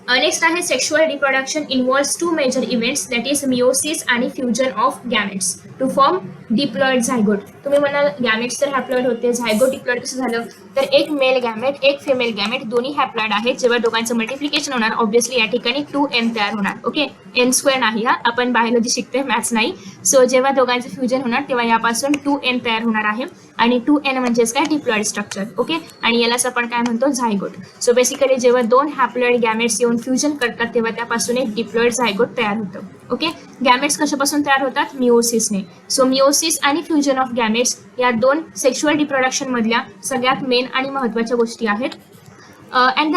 नेक्स्ट आहे sexual reproduction involves 2 major events, that is meiosis आणि fusion of gametes to form diploid zygote. तुम्ही म्हणाल गॅमेट्स तर हॅप्लॉइड होते, झायगोट डिप्लॉइड कसं झालं, तर एक मेल गॅमेट एक फिमेल गॅमेट दोन्ही हॅप्लॉइड आहेत. जेव्हा दोघांचं मल्टिप्लिकेशन होणार ऑब्व्हियसली या ठिकाणी 2n तयार होणार. ओके, n² नाही, हा आपण बायोलॉजी शिकतोय, मॅथ्स नाही. सो जेव्हा दोघांचं फ्युजन होणार तेव्हा यापासून 2n तयार होणार आहे. आणि 2n म्हणजेच काय, डिप्लॉइड स्ट्रक्चर. ओके, आणि यालाच आपण काय म्हणतो, झायगोट. सो बेसिकली जेव्हा 2 हॅप्लॉइड गॅमेट्स येऊन फ्युजन करतात तेव्हा त्यापासून एक डिप्लॉइड झायगोट तयार होतं. ओके, गॅमेट्स कशापासून तयार होतात, मिओसिसने. सो मिओसिस आणि फ्युजन ऑफ गॅमेट्स या 2 सेक्शुअल रिप्रोडक्शन मधल्या सगळ्यात मेन आणि महत्त्वाच्या गोष्टी आहेत. and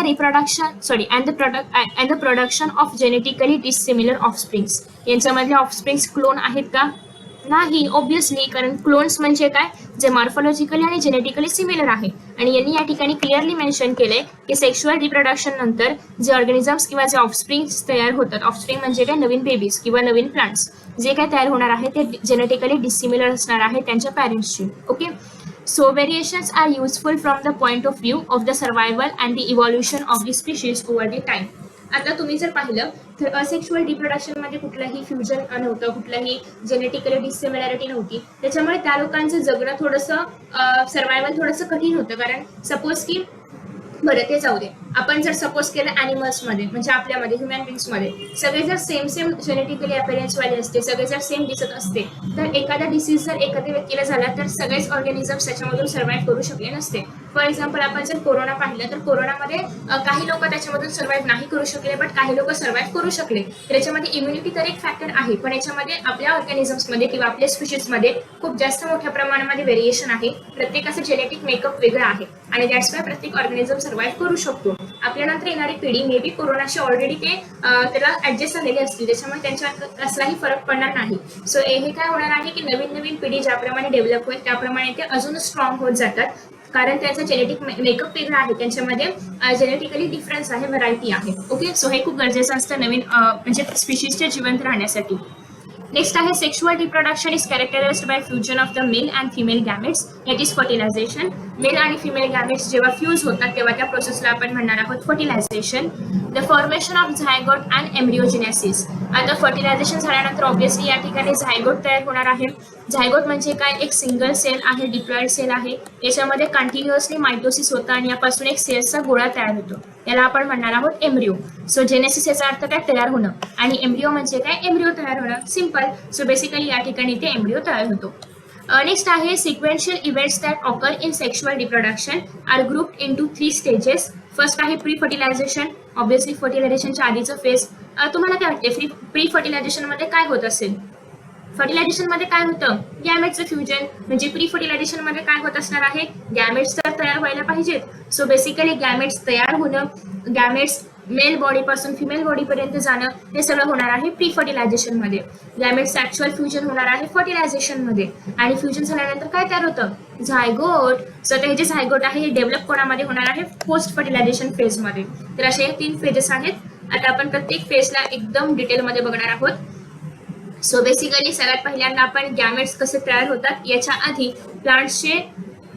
the production of genetically dissimilar offsprings. यांच्यामधले ऑफस्प्रिंग्स क्लोन आहेत का, नाही ऑब्व्हियसली, कारण क्लोन्स म्हणजे काय, जे मॉर्फॉलॉजिकली आणि जेनेटिकली सिमिलर आहे. आणि यांनी या ठिकाणी क्लिअरली मेन्शन केलंय की सेक्शुअल रिप्रोडक्शन नंतर जे ऑर्गॅनिझम्स किंवा जे ऑफस्प्रिंग्स तयार होतात, ऑफस्प्रिंग म्हणजे काय, नवीन बेबीज किंवा नवीन प्लांट्स जे काय तयार होणार आहे ते जेनेटिकली डिसिमिलर असणार आहे त्यांच्या पॅरेंट्सची. Okay, so variations are useful from the point of view of the survival and the evolution of the species over the time. आता तुम्ही जर पाहिलं तर असेक्शुअल रिप्रोडक्शन मध्ये कुठलाही फ्युजन नव्हतं, कुठलाही जेनेटिकली डिसिमिलॅरिटी नव्हती. त्याच्यामुळे त्या लोकांचं जगणं थोडंसं सर्वायवल थोडंसं कठीण होतं. कारण सपोज की बरं ते जाऊ दे, आपण जर सपोज केलं ॲनिमल्समध्ये म्हणजे आपल्यामध्ये ह्युमन बिंग्समध्ये सगळे जर सेम जेनेटिकली अपीअरन्स वाले असते, सगळे जर सेम दिसत असते, तर एखादा डिसीज जर एखाद्या व्यक्तीला झाला तर सगळेच ऑर्गॅनिझम्स त्याच्यामधून सर्व्हाइव्ह करू शकले नसते. फॉर एक्झाम्पल आपण जर कोरोना पाहिलं तर कोरोनामध्ये काही लोक त्याच्यामधून सर्व्हाइव्ह नाही करू शकले, बट काही लोक सर्व्हाइव्ह करू शकले. तर याच्यामध्ये इम्युनिटी तर एक फॅक्टर आहे, पण याच्यामध्ये आपल्या ऑर्गॅनिझम्समध्ये किंवा आपल्या स्पीशीजमध्ये खूप जास्त मोठ्या प्रमाणामध्ये व्हेरिएशन आहे. प्रत्येकाचं जेनेटिक मेकअप वेगळं आहे आणि दॅट्स वाय प्रत्येक ऑर्गॅनिझम सर्व्हाइव्ह करू शकतो. आपल्यानंतर येणारी पिढी मे बी कोरोनाशी ऑलरेडी ते त्याला ऍडजस्ट झालेले असतील, त्याच्यामुळे त्यांच्यात कसलाही फरक पडणार नाही. सो हे काय होणार आहे की नवीन पिढी ज्याप्रमाणे डेव्हलप होईल त्याप्रमाणे ते अजून स्ट्रॉंग होत जातात, कारण त्यांचा जेनेटिक मेकअप वेगळा आहे, त्यांच्यामध्ये जेनेटिकली डिफरन्स आहे, व्हरायटी आहे. ओके, सो हे खूप गरजेचं असतं नवीन म्हणजे स्पीशीजच्या जिवंत राहण्यासाठी. नेक्स्ट आहे sexual reproduction is characterised by fusion of the male and female gametes, that is fertilisation. Male आणि फिमेल गॅमेट्स जेव्हा फ्यूज होतात तेव्हा त्या प्रोसेसला आपण म्हणणार आहोत fertilisation. The formation of zygote and embryogenesis. आता फर्टिलायझेशन झाल्यानंतर ऑब्व्हियसली या ठिकाणी झायगोट तयार होणार आहे. झायगोट म्हणजे काय, एक सिंगल सेल आहे, डिप्लॉइड सेल आहे, याच्यामध्ये कंटिन्युअसली मायटोसिस होतं आणि यापासून एक सेल्सचा गोळा तयार होतो, याला आपण म्हणणार आहोत एम्ब्रिओ. सो जेनेसिस याचा अर्थ काय, तयार होणं, आणि एम्ब्रिओ म्हणजे काय, एम्ब्रिओ तयार होणं, सिंपल. सो बेसिकली या ठिकाणी ते एम्ब्रिओ तयार होतो. नेक्स्ट आहे sequential events that occur in sexual reproduction are grouped into 3 stages. First आहे प्री फर्टिलायझेशन, ऑब्व्हियसली फर्टिलायझेशनच्या आधीचं फेज. तुम्हाला काय वाटते प्री फर्टिलायझेशन मध्ये काय होत असेल? फर्टिलायझेशन मध्ये काय होतं, गॅमेट्सचं फ्युजन. म्हणजे प्री फर्टिलायझेशन मध्ये काय होत असणार आहे, गॅमेट्स तर तयार व्हायला पाहिजेत. सो बेसिकली गॅमेट्स तयार होणं, गॅमेट्स मेल बॉडी पासून फिमेल बॉडी पर्यंत जाणं, हे सगळं होणार आहे प्री फर्टिलायझेशन मध्ये. गॅमेट्स ऍक्च्युअल फ्युजन होणार आहे फर्टिलायझेशन मध्ये, आणि फ्युजन झाल्यानंतर काय तयार होतं, झायगोट. सो आता हे जे झायगोट आहे हे डेव्हलप कोणामध्ये होणार आहे, पोस्ट फर्टिलायझेशन फेज मध्ये. तर असे 3 फेजेस आहेत. आता आपण प्रत्येक फेजला एकदम डिटेलमध्ये बघणार आहोत. सो बेसिकली सगळ्यात पहिल्यांदा आपण गॅमेट्स कसे तयार होतात याच्या आधी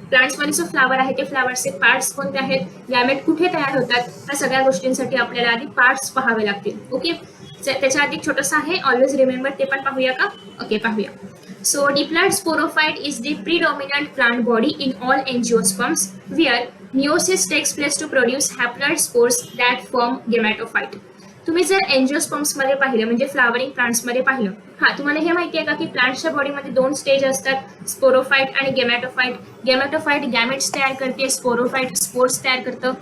प्लांट्समध्ये जो फ्लावर आहे ते फ्लावरचे पार्ट्स कोणते आहेत, गॅमेट कुठे तयार होतात, या सगळ्या गोष्टींसाठी आपल्याला आधी पार्ट्स पाहावे लागतील. ओके, त्याच्या आधी छोटंसं आहे, ऑलवेज रिमेंबर, ते पण पाहूया का? ओके, पाहूया. So diploid sporophyte is the predominant plant body in all angiosperms where meiosis takes place to produce haploid spores that form gametophyte. तुम्ही जर एंजिओस्पर्म्स मध्ये पाहिलं म्हणजे फ्लावरिंग प्लांट्स मध्ये पाहिलं, तुम्हाला हे माहिती आहे का की प्लांट्सच्या बॉडीमध्ये 2 स्टेज असतात, स्पोरोफाइट आणि गेमॅटोफाइट. गेमॅटोफाइट गॅमेट्स तयार करते, स्पोरोफाइट स्पोर्स तयार करतं.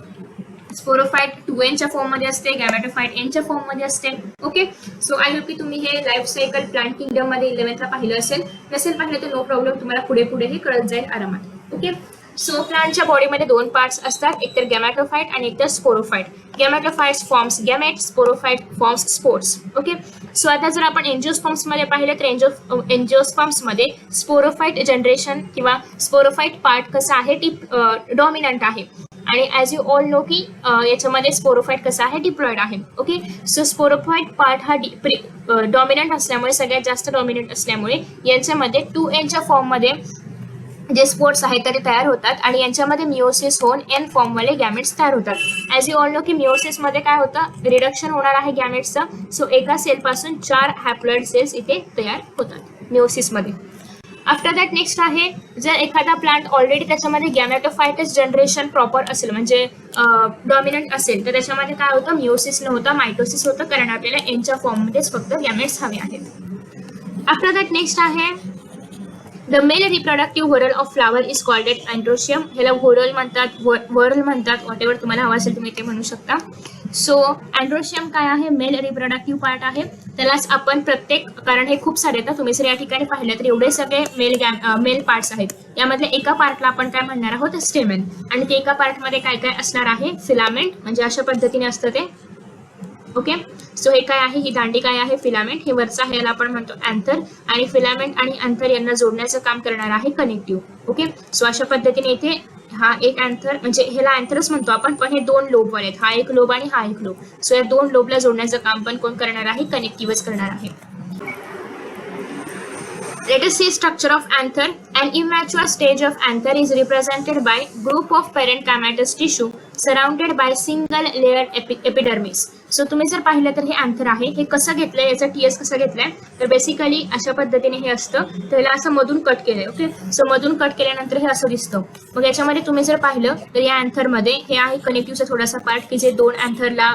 स्पोरोफाइट 2N च्या फॉर्म मध्ये असते, गॅमेटोफाइट N च्या फॉर्म मध्ये असते. ओके, सो आय होप की तुम्ही हे लाईफ सायकल प्लांट किंगडम मध्ये 11th ला पाहिलं असेल. नसेल पाहिलं तर नो प्रॉब्लेम, तुम्हाला पुढे हे कळत जाईल आरामात. ओके, सो प्लांटच्या बॉडीमध्ये 2 पार्ट्स असतात, एक तर गॅमेटोफाइट आणि एक तर sporophyte. Gametophyte forms gamete, sporophyte forms spores. Okay, so आता जर आपण एंजिओस्पर्म्स मध्ये पाहिलं तर एंजिओस्पर्म्स मध्ये स्पोरोफाइट जनरेशन किंवा स्पोरोफाइट पार्ट कसा आहे, डॉमिनंट आहे. आणि ॲज यू ऑल नो की याच्यामध्ये स्पोरोफाइट कसा आहे, डिप्लॉइड आहे. ओके, सो स्पोरोफाइट पार्ट हा डॉमिनंट असल्यामुळे, सगळ्यात जास्त डॉमिनंट असल्यामुळे यांच्यामध्ये 2N च्या फॉर्म मध्ये जे स्पोर्ट्स आहेत ते तयार होतात आणि यांच्यामध्ये मिओसिस होऊन N फॉर्म वाले गॅमेट्स तयार होतात. ॲज यू ऑल नो की मिओसिस मध्ये काय होतं, रिडक्शन होणार आहे गॅमेट्सचं. सो एका सेल पासून 4 हॅप्लॉइड सेल्स इथे तयार होतात मिओसिस मध्ये. आफ्टर दॅट नेक्स्ट आहे, जर एखादा प्लांट ऑलरेडी त्याच्यामध्ये गॅमेटोफाइटस जनरेशन प्रॉपर असेल म्हणजे डॉमिनंट असेल तर त्याच्यामध्ये काय होतं, मिओसिस न होता मायटोसिस होतं, कारण आपल्याला Nच्या फॉर्ममध्येच फक्त गॅमेट्स हवे आहेत. आफ्टर दॅट नेक्स्ट आहे, the male reproductive whorl of flower is called at androecium. ह्याला व्हरल म्हणतात, व्हरल म्हणतात, वॉट एव्हर तुम्हाला हवं असेल तुम्ही ते म्हणू शकता. सो अँड्रोशियम काय आहे, मेल रिप्रोडक्टिव्ह पार्ट आहे. त्यालाच आपण कारण हे खूप सारे येतात, तुम्ही जर या ठिकाणी पाहिलं तर एवढे सगळे मेल पार्ट्स आहेत. यामधल्या एका पार्टला आपण काय म्हणणार आहोत, स्टेमेन. आणि ते एका पार्टमध्ये काय काय असणार आहे, फिलामेंट, म्हणजे अशा पद्धतीने असतं ते. ओके, सो हे काय आहे, ही दांडी काय आहे, फिलामेंट. हे वरचा आहे, याला आपण म्हणतो अँथर. आणि फिलामेंट आणि अँथर यांना जोडण्याचं काम करणार आहे कनेक्टिव्ह. ओके, सो अशा पद्धतीने इथे हा एक अँथर, म्हणजे ह्याला अँथरच म्हणतो आपण, पण हे 2 लोब आहेत, हा एक लोब आणि हा एक लोब. सो या 2 लोबला जोडण्याचं काम पण कोण करणार आहे, कनेक्टिव्हच करणार आहे. Let us see structure of anther. An immature stage of anther is represented by group of parenchymatous tissue surrounded by single layered epidermis. So तुम्ही जर पाहिलं तर हे अँथर आहे, हे कसं घेतलंय, याचा TS कसं घेतलंय, तर बेसिकली अशा पद्धतीने हे असतं, त्याला असं मधून कट केलंय. ओके, सो मधून कट केल्यानंतर हे असं दिसतं. मग याच्यामध्ये तुम्ही जर पाहिलं तर या अँथरमध्ये हे आहे कनेक्टिव्हचा थोडासा पार्ट की जे 2 अँथरला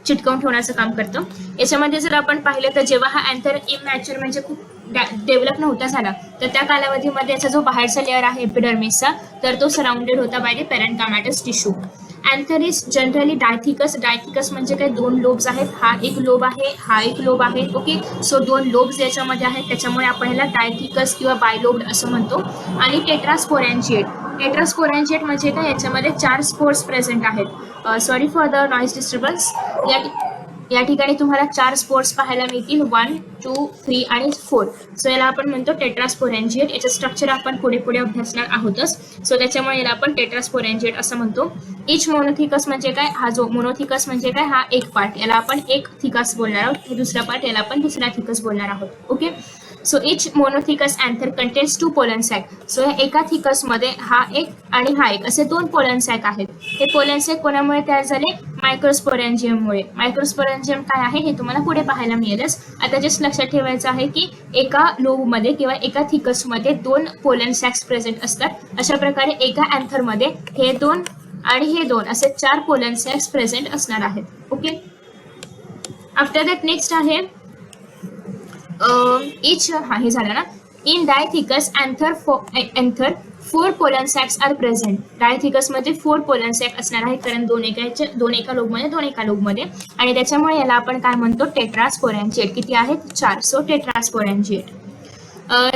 चिटकवून ठेवण्याचं काम करतं. याच्यामध्ये जर आपण पाहिलं तर जेव्हा हा अँथर इमॅच्युअर म्हणजे खूप डेव्हलप नव्हता झाला तर त्या कालावधीमध्ये याचा जो बाहेरचा लेअर आहे एपिडर्मिसचा, तर तो सराउंडेड होता by the parenchymatous tissue. Anther is generally dithecous. Dithecous म्हणजे काय, 2 लोब्स आहेत, हा एक लोब आहे, हा एक लोब आहे. ओके, सो 2 लोब्स याच्यामध्ये आहेत, त्याच्यामुळे आपण याला डायथिकस किंवा बायलोब्ड असं म्हणतो. आणि टेट्रास्पोरॅन्शिएट. टेट्रास्पोरॅन्शिएट म्हणजे काय, याच्यामध्ये 4 स्पोर्स प्रेझेंट आहेत. Sorry for the noise disturbance. या ठिकाणी तुम्हाला 4 स्पोर्स पाहायला मिळतील, 1, 2, 3 आणि 4. सो याला आपण म्हणतो टेट्रास्पोरेंजिएट. याचं स्ट्रक्चर आपण पुढे पुढे अभ्यासणार आहोतच. सो त्याच्यामुळे याला आपण टेट्रास्पोरेंजिएट असं म्हणतो. इच मोनोथिकस म्हणजे काय, हा जो मोनोथिकस म्हणजे काय, हा एक पार्ट, याला आपण एक थिकस बोलणार आहोत. हे दुसरा पार्ट, याला आपण दुसरा थिकस बोलणार आहोत. Okay. So each monothecous anther contains 2 pollen sac. So या एका थिकस मध्ये हा एक आणि हा एक असे 2 पोलन सॅक आहेत. हे पोलन सॅक कोणामुळे तयार झाले, मायक्रोस्पोरेंजियममुळे. मायक्रोस्पोरेंजियम काय आहे हे तुम्हाला पुढे पाहायला मिळेलच. आता जस्ट लक्षात ठेवायचं आहे की एका लोबमध्ये किंवा एका थिकसमध्ये 2 पोलन सॅक्स प्रेझेंट असतात. अशा प्रकारे एका अँथरमध्ये हे 2 आणि हे 2 असे 4 पोलन सॅक्स प्रेझेंट असणार आहेत. ओके. आफ्टर दॅट नेक्स्ट आहे इच, हा हे झालं ना. In dithecous anther 4 pollen sacs are present. Dithecous मध्ये 4 पोलन सॅक असणार आहेत, कारण दोन एका लोबमध्ये आणि त्याच्यामुळे याला आपण काय म्हणतो, टेट्रास्पोरेंजिएट. किती आहेत, 4. So tetrasporangiate.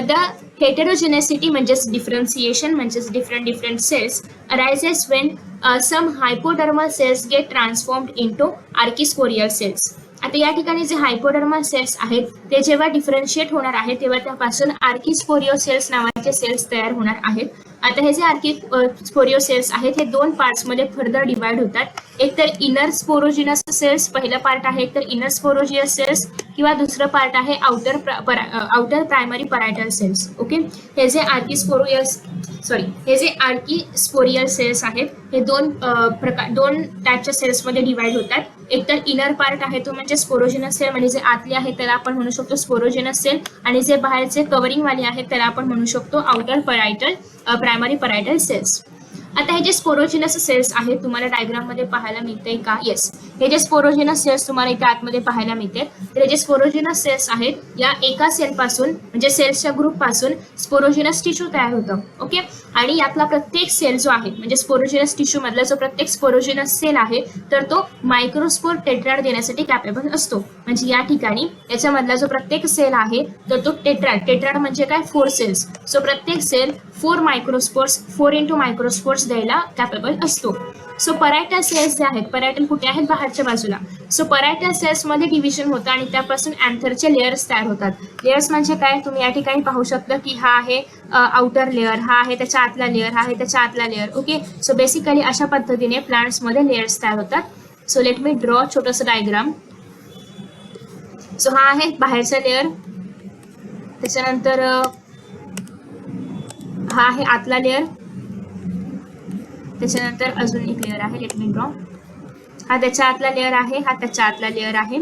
द हेटेरोजेनेसिटी म्हणजेच डिफरन्सिएशन म्हणजेच different cells arises when some hypodermal cells get transformed into archesporial cells. आता या ठिकाणी जे हायपोडर्मल सेल्स आहेत ते जेव्हा डिफरन्शिएट होणार आहेत तेव्हा त्यापासून आर्किस्पोरियो सेल्स नावाचे सेल्स तयार होणार आहेत. आता हे जे आर्किस्पोरियो सेल्स आहेत हे 2 पार्ट्समध्ये फर्दर डिवाइड होतात. एक तर इनर स्पोरोजिनस सेल्स पहिला पार्ट आहे, एक तर इनर स्पोरोजियस सेल्स किंवा दुसरं पार्ट आहे outer primary parietal cells. Okay. हे जे आर्किस्पोरियल सेल्स आहेत हे 2 टाईपच्या सेल्समध्ये डिवाइड होतात. एक तर इनर पार्ट आहे तो म्हणजे स्पोरोजिनस सेल, म्हणजे जे आतले आहे त्याला आपण म्हणू शकतो स्पोरोजिनस सेल, आणि जे बाहेरचे कव्हरिंग वाले आहेत त्याला आपण म्हणू शकतो आउटर प्रायमरी परायटल सेल्स. आता हे जे स्पोरोजिनस सेल्स आहेत तुम्हाला डायग्राम मध्ये पाहायला मिळते का, येस. हे जे स्पोरोजिनस सेल्स तुम्हाला इथे आतमध्ये पाहायला मिळते, तर हे जे स्पोरोजिनस सेल्स आहेत या एका सेल पासून म्हणजे सेल्सच्या ग्रुप पासून स्पोरोजिनस टिश्यू तयार होतं. ओके. आणि यातला प्रत्येक सेल जो आहे म्हणजे स्पोरोजिनस टिश्यू मधला जो प्रत्येक स्पोरोजिनस सेल आहे तर तो मायक्रोस्पोर टेट्राड देण्यासाठी कॅपेबल असतो. म्हणजे या ठिकाणी याच्यामधला जो प्रत्येक सेल आहे तर तो टेट्राड म्हणजे काय, 4 सेल्स. सो प्रत्येक सेल 4 मायक्रोस्पोर्स 4 इंटू मायक्रोस्पोर्स द्यायला कॅपेबल असतो. सो परायटल सेल्स जे आहेत, परायटल कुठे आहेत, बाहेरच्या बाजूला. सो परायटल सेल्स मध्ये डिव्हिजन होतं आणि त्यापासून अँथरचे लेयर्स तयार होतात. लेयर्स म्हणजे काय, तुम्ही या ठिकाणी पाहू शकता की हा आहे आउटर लेअर, हा आहे त्याच्या आतला लेअर, हा आहे त्याच्या आतला लेअर. ओके. सो बेसिकली अशा पद्धतीने प्लांट्स मध्ये लेयर्स तयार होतात. सो लेट मी ड्रॉ छोटंसं डायग्राम. सो हा आहे बाहेरचा लेअर, त्याच्यानंतर हा आहे आतला लेअर, त्याच्यानंतर अजून एक लेअर आहे. Let me draw. हा त्याच्या आतला लेअर आहे, हा त्याच्या आतला लेअर आहे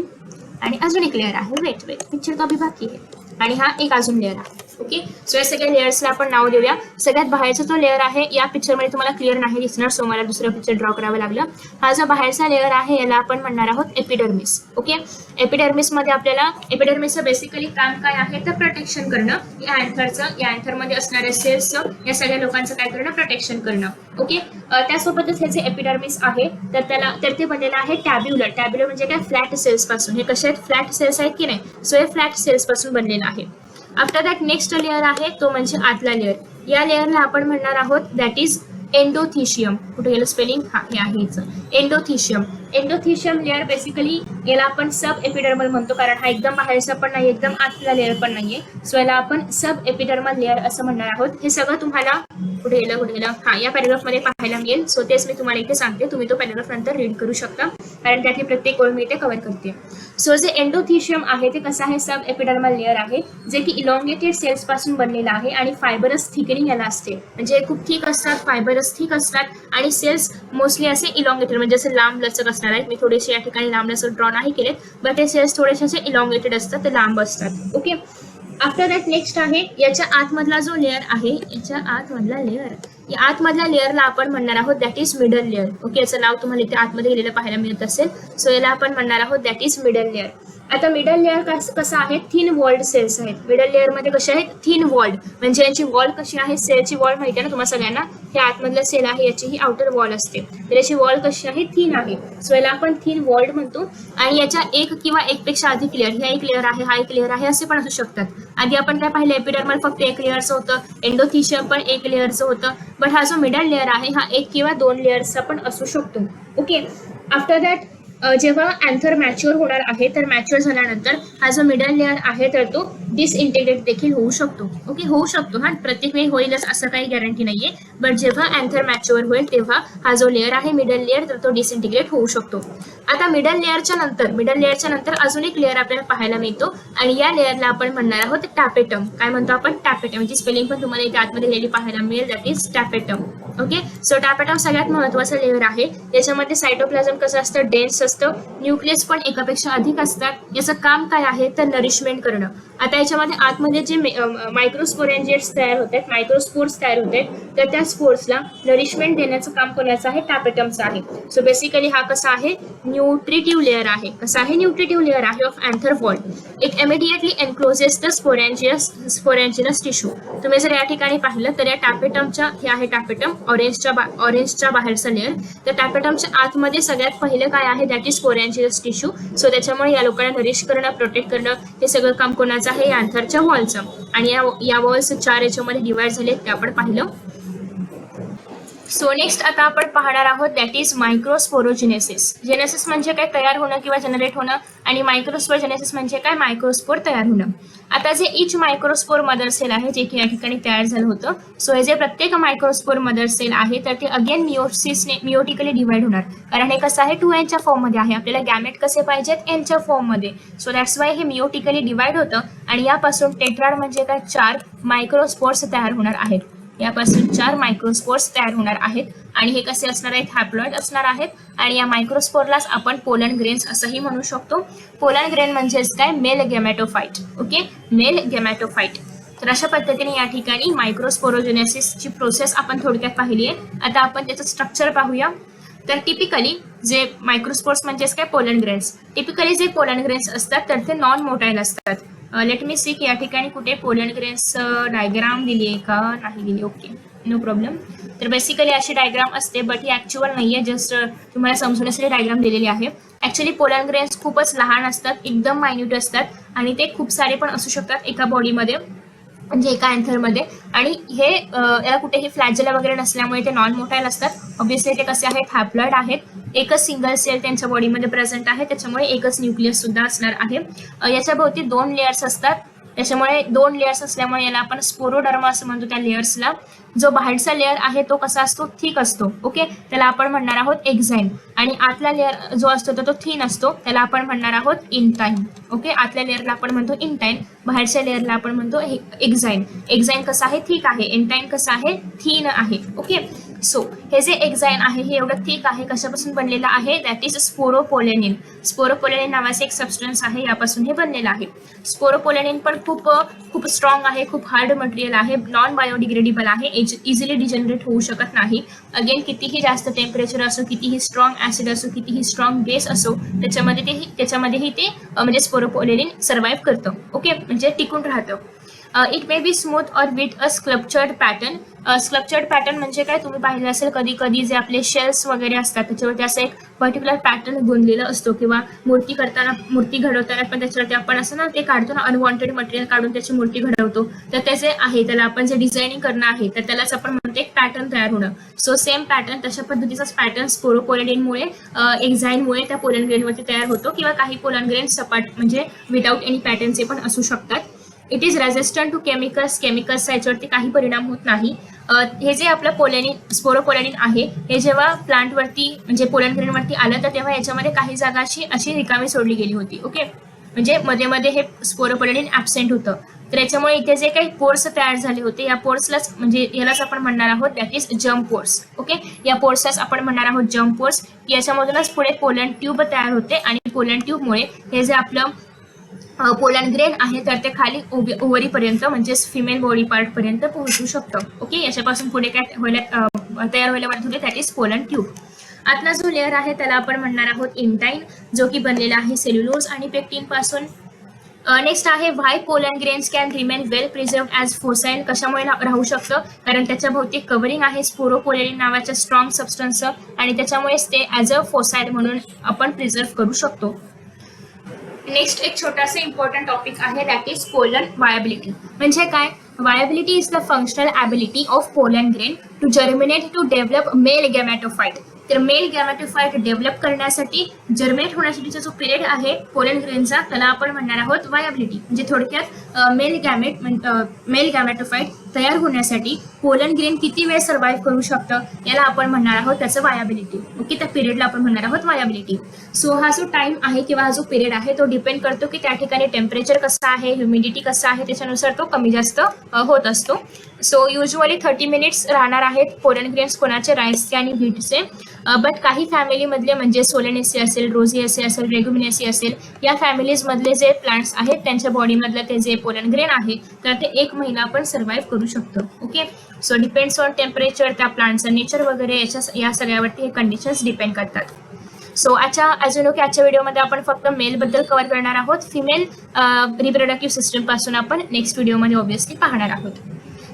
आणि अजून एक लेअर आहे. वेट पिक्चर तो अभी बाकी आहे. आणि हा एक अजून लेअर आहे. ओके. सो या सगळ्या लेयर्सला आपण नाव देऊया. सगळ्यात बाहेरचा तो लेअर आहे या पिक्चरमध्ये तुम्हाला क्लिअर नाही दिसणार, सो मला दुसरं पिक्चर ड्रॉ करावं लागलं. हा जो बाहेरचा लेअर आहे याला आपण म्हणणार आहोत एपिडर्मिस. ओके. एपिडर्मिस मध्ये आपल्याला एपिडर्मिसचं बेसिकली काम काय आहे तर प्रोटेक्शन करणं. या अँथरमध्ये असणाऱ्या सेल्सचं या सगळ्या लोकांचं काय करणं, प्रोटेक्शन करणं. ओके. त्यासोबतच हे जे एपिडर्मिस आहे तर ते बनलेलं आहे टॅब्युलर. टॅब्युलर म्हणजे काय, फ्लॅट सेल्स पासून. हे कसे आहेत, फ्लॅट सेल्स आहेत की नाही. सो हे फ्लॅट सेल्स पासून बनलेलं आहे. आफ्टर दॅट नेक्स्ट लेअर आहे तो म्हणजे आतला लेअर. या लेअरला आपण म्हणणार आहोत दॅट इज एंडोथिशियम. कुठे गेलं स्पेलिंग, हा हे आहे एंडोथिशियम. एंडोथिशियम लेअर बेसिकली याला आपण सब एपिडर्मल म्हणतो, कारण हा एकदम बाहेरचा पण नाही एकदम आतला लेअर पण नाहीये. सो याला आपण सब एपिडर्मल लेअर असं म्हणणार आहोत. हे सगळं तुम्हाला कुठे गेलं, हा या पॅरेग्राफ मध्ये पाहायला मिळेल. सो तेच मी तुम्हाला इथे सांगते, तुम्ही तो पॅरेग्राफ नंतर रीड करू शकता कारण त्यातली प्रत्येक ओळ मी इथे कव्हर करते. सो जे एंडोथिशियम आहे ते कसं आहे, सब एपिडर्मल लेअर आहे जे की इलॉंगेटेड सेल्स पासून बनलेलं आहे आणि फायबरस थिकनिंग याला असते. म्हणजे खूप थिक असतात, फायबरस थिक असतात आणि सेल्स मोस्टली असे इलॉंगेटेड म्हणजे असे लांब लचक असणार आहेत. मी थोडेसे या ठिकाणी लांब लचक ड्रॉ नाही केलेत, बट हे सेल्स थोडेसे असे इलॉंगेटेड असतात, ते लांब असतात. ओके. आफ्टर दॅट नेक्स्ट आहे याच्या आतमधला जो लेअर आहे, याच्या आतमधला लेअर, या आतमधल्या लेअरला आपण म्हणणार आहोत that is middle layer. Okay. याचं नाव तुम्हाला इथे आतमध्ये गेलेलं पाहायला मिळत असेल. सो याला आपण म्हणणार आहोत दॅट इज मिडल लेअर. आता मिडल लेअर कसं आहे, थिन वॉल्ड सेल्स आहेत. मिडल लेअर मध्ये कसे आहेत, थिन वॉल्ड. म्हणजे यांची वॉल कशी आहे, सेलची वॉल माहिती आहे ना तुम्हाला सगळ्यांना, हे आतमधलं सेल आहे याची ही आउटर वॉल असते, तर याची वॉल कशी आहे, थिन आहे. सो याला आपण थिन वॉल्ड म्हणतो. आणि याच्या एक किंवा एकपेक्षा अधिक लेअर, हा एक लेअर आहे, हा एक लेअर आहे असे पण असू शकतात. आधी आपण काय पाहिलं, एपिडर्मल फक्त एक लेअरचं होतं, एंडोथिशियम पण एक लेअरचं होतं, बट हा जो मिडल लेअर आहे हा एक किंवा 2 लेअर्सचा पण असू शकतो. ओके. आफ्टर दॅट जेव्हा अँथर मॅच्युअर होणार आहे तर मॅच्युअर झाल्यानंतर हा जो मिडल लेअर आहे तर तो डिसइंटिग्रेट देखील होऊ शकतो. ओके, होऊ शकतो. हा प्रत्येक वेळी होईलच असं काही गॅरंटी नाहीये, बट जेव्हा अँथर मॅच्युअर होईल तेव्हा हा जो लेअर आहे मिडल लेअर तर तो डिसइंटिग्रेट होऊ शकतो. आता मिडल लेअरच्या नंतर अजून एक लेअर आपल्याला पाहायला मिळतो आणि या लेअरला आपण म्हणणार आहोत टॅपेटम. काय म्हणतो आपण? टॅपेटम. म्हणजे स्पेलिंग पण तुम्हाला इथे आतमध्ये लिहिलेली पाहायला मिळेल, that is tapetum. Okay, so tapetum सगळ्यात महत्त्वाचा लेअर आहे. याच्यामध्ये सायटोप्लाझम कसं असतं? डेन्स असतं. न्यूक्लियस पण एकापेक्षा अधिक असतात. याचं काम काय आहे? तर नरिशमेंट करणं. आता याच्यामध्ये आतमध्ये जे मायक्रोस्पोरेंजिएट्स तयार होतात, मायक्रोस्पोर्स तयार होतात, तर त्या स्पोर्सला नरिशमेंट देण्याचं काम कोणाचं आहे? टॅपेटमचं आहे. सो बेसिकली हा कसा आहे? न्यूट्रिटिव्ह लेअर आहे. कसा आहे? न्यूट्रिटिव्ह लेअर आहे of anther wall. It immediately encloses the sporogenous tissue. तुम्ही जर या ठिकाणी पाहिलं तर या टॅपेटमच्या, हे आहे टॅपेटम, ऑरेंजच्या बाहेरचा लेअर. तर टॅपेटमच्या आतमध्ये सगळ्यात पहिलं काय आहे? That is sporogenous tissue. So त्याच्यामुळे या लोकांना नरिश करणं, प्रोटेक्ट करणं हे सगळं काम कोणाचं आहे? अँथरच्या वॉलचं. आणि या वॉल्स 4 याच्यामध्ये डिवाइड झाले ते आपण पाहिलं. सो नेक्स्ट आता आपण पाहणार आहोत दॅट इज मायक्रोस्पोरोजेनेसिस. जेनेसिस म्हणजे काय? तयार होणं किंवा जनरेट होणं. आणि मायक्रोस्पोरोजेनेसिस म्हणजे काय? मायक्रोस्पोर तयार होणं. आता जे इच मायक्रोस्पोर मदर सेल आहे जे की या ठिकाणी तयार झालं होतं, सो हे जे प्रत्येक मायक्रोस्पोर मदर सेल आहे तर ते अगेन मिओटिकली डिवाइड होणार. कारण हे कसं आहे? 2n च्या फॉर्ममध्ये आहे. आपल्याला गॅमेट कसे पाहिजेत? n च्या फॉर्ममध्ये. सो दॅट्स वाय हे मिओटिकली डिवाइड होतं आणि यापासून टेट्राड म्हणजे काय? 4 मायक्रोस्पोर्स तयार होणार आहेत. यापासून 4 मायक्रोस्पोर्स तयार होणार आहेत आणि हे कसे असणार आहेत? हॅप्लॉइड असणार आहेत. आणि या मायक्रोस्पोरलाच आपण पोलन ग्रेन्स असंही म्हणू शकतो. पोलन ग्रेन म्हणजेच काय? Male gametophyte. Okay, male gametophyte. तर अशा पद्धतीने या ठिकाणी मायक्रोस्पोरोजेनेसिसची प्रोसेस आपण थोडक्यात पाहिली आहे. आता आपण त्याचं स्ट्रक्चर पाहूया. तर टिपिकली जे मायक्रोस्पोर्स म्हणजेच काय? Pollen grains. टिपिकली जे पोलन ग्रेन्स असतात तर ते नॉन मोटाईल असतात. लेट मी सी या ठिकाणी कुठे पोलन ग्रेन्स डायग्राम दिली आहे का? नाही दिली. Okay, no problem. तर बेसिकली अशी डायग्राम असते, बट ही ऍक्च्युअल नाही आहे, जस्ट तुम्हाला समजण्यासाठी डायग्राम दिलेली आहे. ऍक्च्युअली पोलन ग्रेन्स खूपच लहान असतात, एकदम मायन्यूट असतात आणि ते खूप सारे पण असू शकतात एका बॉडीमध्ये, म्हणजे एका अँथरमध्ये. आणि हे याला कुठेही फ्लॅजेला वगैरे नसल्यामुळे ते नॉन मोटाईल असतात. ऑब्व्हियसली ते कसे आहेत? हॅप्लॉइड आहेत. एकच सिंगल सेल त्यांच्या बॉडीमध्ये प्रेझेंट आहे, त्याच्यामुळे एकच न्यूक्लियस सुद्धा असणार आहे. याच्या भोवती 2 लेयर्स असतात. त्याच्यामुळे 2 लेयर्स असल्यामुळे याला आपण स्पोरोडर्मा असं म्हणतो. त्या लेयर्सला जो बाहेरचा लेअर आहे तो कसा असतो? थिक असतो. ओके, त्याला आपण म्हणणार आहोत एक्झाईन. आणि आतला लेअर जो असतो तो थिन असतो, त्याला आपण म्हणणार आहोत इंटाईन. ओके, आतल्या लेअरला आपण म्हणतो इंटाईन, बाहेरच्या लेअरला आपण म्हणतो एक्झाईन. एक्झाईन कसं आहे? थिक आहे. इंटाईन कसं आहे? थिन आहे. ओके, सो हे जे एक्झाईन आहे हे एवढं थिक आहे. कशापासून बनलेलं आहे? That is sporopollenin. स्पोरोपोलेनिन नावाचे एक सबस्टन्स आहे, यापासून हे बनलेलं आहे. स्पोरोपोलेनिन पण खूप स्ट्रॉंग आहे, खूप हार्ड मटेरियल आहे, नॉन बायोडिग्रेडेबल आहे, इझिली डिजनरेट होऊ शकत नाही. अगेन कितीही जास्त टेम्परेचर असो, कितीही स्ट्रॉंग ऍसिड असो, कितीही स्ट्रॉंग बेस असो, त्याच्यामध्येही ते म्हणजे स्पोरोपोलेनिन सर्व्हाइव्ह करतं. ओके, म्हणजे टिकून राहतं. It may be smooth or with a sculptured pattern. Sculptured pattern म्हणजे काय? तुम्ही पाहिलं असेल कधी कधी जे आपले शेल्स वगैरे असतात त्याच्यावरती असं एक पर्टिक्युलर पॅटर्न गुंतलेला असतो, किंवा मूर्ती घडवताना पण त्याच्यावरती आपण असं ना ते काढतो ना, अनवॉन्टेड मटेरियल काढून त्याची मूर्ती घडवतो, तर त्याचे आहे त्याला आपण जे डिझायनिंग करणं आहे तर त्यालाच आपण म्हणतो एक पॅटर्न तयार होणं. सो सेम पॅटर्न, तशा पद्धतीचाच पॅटर्न स्पोरोपोलेनिनमुळे एक्झाईनमुळे त्या पोलन ग्रेनवरती तयार होतो, किंवा काही पोलन ग्रेन सपाट म्हणजे विदाउट एनी पॅटर्नचे पण असू शकतात. इट इज रेझिस्टंट टू केमिकल्सचा याच्यावरती काही परिणाम होत नाही. हे जे आपलं स्पोरोपोलेनिन आहे हे जेव्हा प्लांटवरती म्हणजे पोलन ग्रेनवरती आलं तर तेव्हा याच्यामध्ये काही जागा अशी रिकामी सोडली गेली होती. ओके, म्हणजे मध्ये मध्ये हे स्पोरोपोलेनिन ऍबसेंट होतं. तर याच्यामुळे इथे जे काही पोर्स तयार झाले होते या पोर्सलाच म्हणजे यालाच आपण म्हणणार आहोत that is jump pores. Okay, या पोर्सलाच आपण म्हणणार आहोत जम्प पोर्स. याच्यामधूनच पुढे पोलन ट्यूब तयार होते आणि पोलन ट्यूबमुळे हे जे आपलं पोलन ग्रेन आहे तर ते खाली ओव्हरीपर्यंत म्हणजेच फिमेल बॉडी पार्ट पर्यंत पोहोचू शकतं. ओके, याच्यापासून पुढे काय तयार व्हायला मदत होते दॅट इज पोलन ट्यूब. आतला जो लेअर आहे त्याला आपण म्हणणार आहोत इंटाईन, जो की बनलेला आहे सेल्युलोज आणि पेक्टिन पासून. नेक्स्ट आहे why pollen grains can remain well preserved as fossil. कशामुळे राहू शकतं? कारण त्याच्या भोवती कव्हरिंग आहे स्पोरोपोलेनिन नावाच्या स्ट्रॉंग सबस्टन्सचं, आणि त्याच्यामुळेच ते ॲज अ फोसाईल म्हणून आपण प्रिझर्व्ह करू शकतो. नेक्स्ट एक छोटासा इम्पॉर्टंट टॉपिक आहे दॅट इज पोलन वायबिलिटी. म्हणजे काय? Viability is the functional ability of pollen grain to germinate to develop male gametophyte. तर मेल गॅमेटोफाइट डेव्हलप करण्यासाठी जर्मिनेट होण्यासाठीचा जो पिरियड आहे पोलन ग्रेनचा त्याला आपण म्हणणार आहोत वायाबिलिटी. म्हणजे थोडक्यात मेल गॅमेटोफाइट तयार होण्यासाठी पोलन ग्रेन किती वेळ सर्व्हाइव्ह करू शकतं याला आपण म्हणणार आहोत त्याचं वायाबिलिटी. ओके, त्या पिरियडला आपण म्हणणार आहोत वायाबिलिटी. सो हा जो टाइम आहे किंवा हा जो पिरियड आहे तो डिपेंड करतो की त्या ठिकाणी टेम्परेचर कसं आहे, ह्युमिडिटी कसं आहे, त्याच्यानुसार तो कमी जास्त होत असतो. सो युजली 30 मिनिट्स राहणार आहेत पोलन ग्रेन्स कोणाचे, राईसचे आणि व्हीटचे. बट काही फॅमिलीमधले म्हणजे सोलेनेसी असेल, रोझिएसी असेल, रेग्युमिनेसी असेल या फॅमिलीज मधले जे प्लांट्स आहेत त्यांच्या बॉडीमधलं ते जे पोलन ग्रेन आहे तर ते 1 महिना आपण सर्व्हाइव्ह करू शकतो. Okay, so depends on temperature, त्या प्लांटचं नेचर वगैरे या सगळ्यावरती हे कंडिशन्स डिपेंड करतात. सो आजच्या व्हिडिओमध्ये आपण फक्त मेल बद्दल कव्हर करणार आहोत. फिमेल रिप्रोडक्टिव्ह सिस्टम पासून आपण नेक्स्ट व्हिडिओमध्ये ऑब्व्हियसली पाहणार आहोत.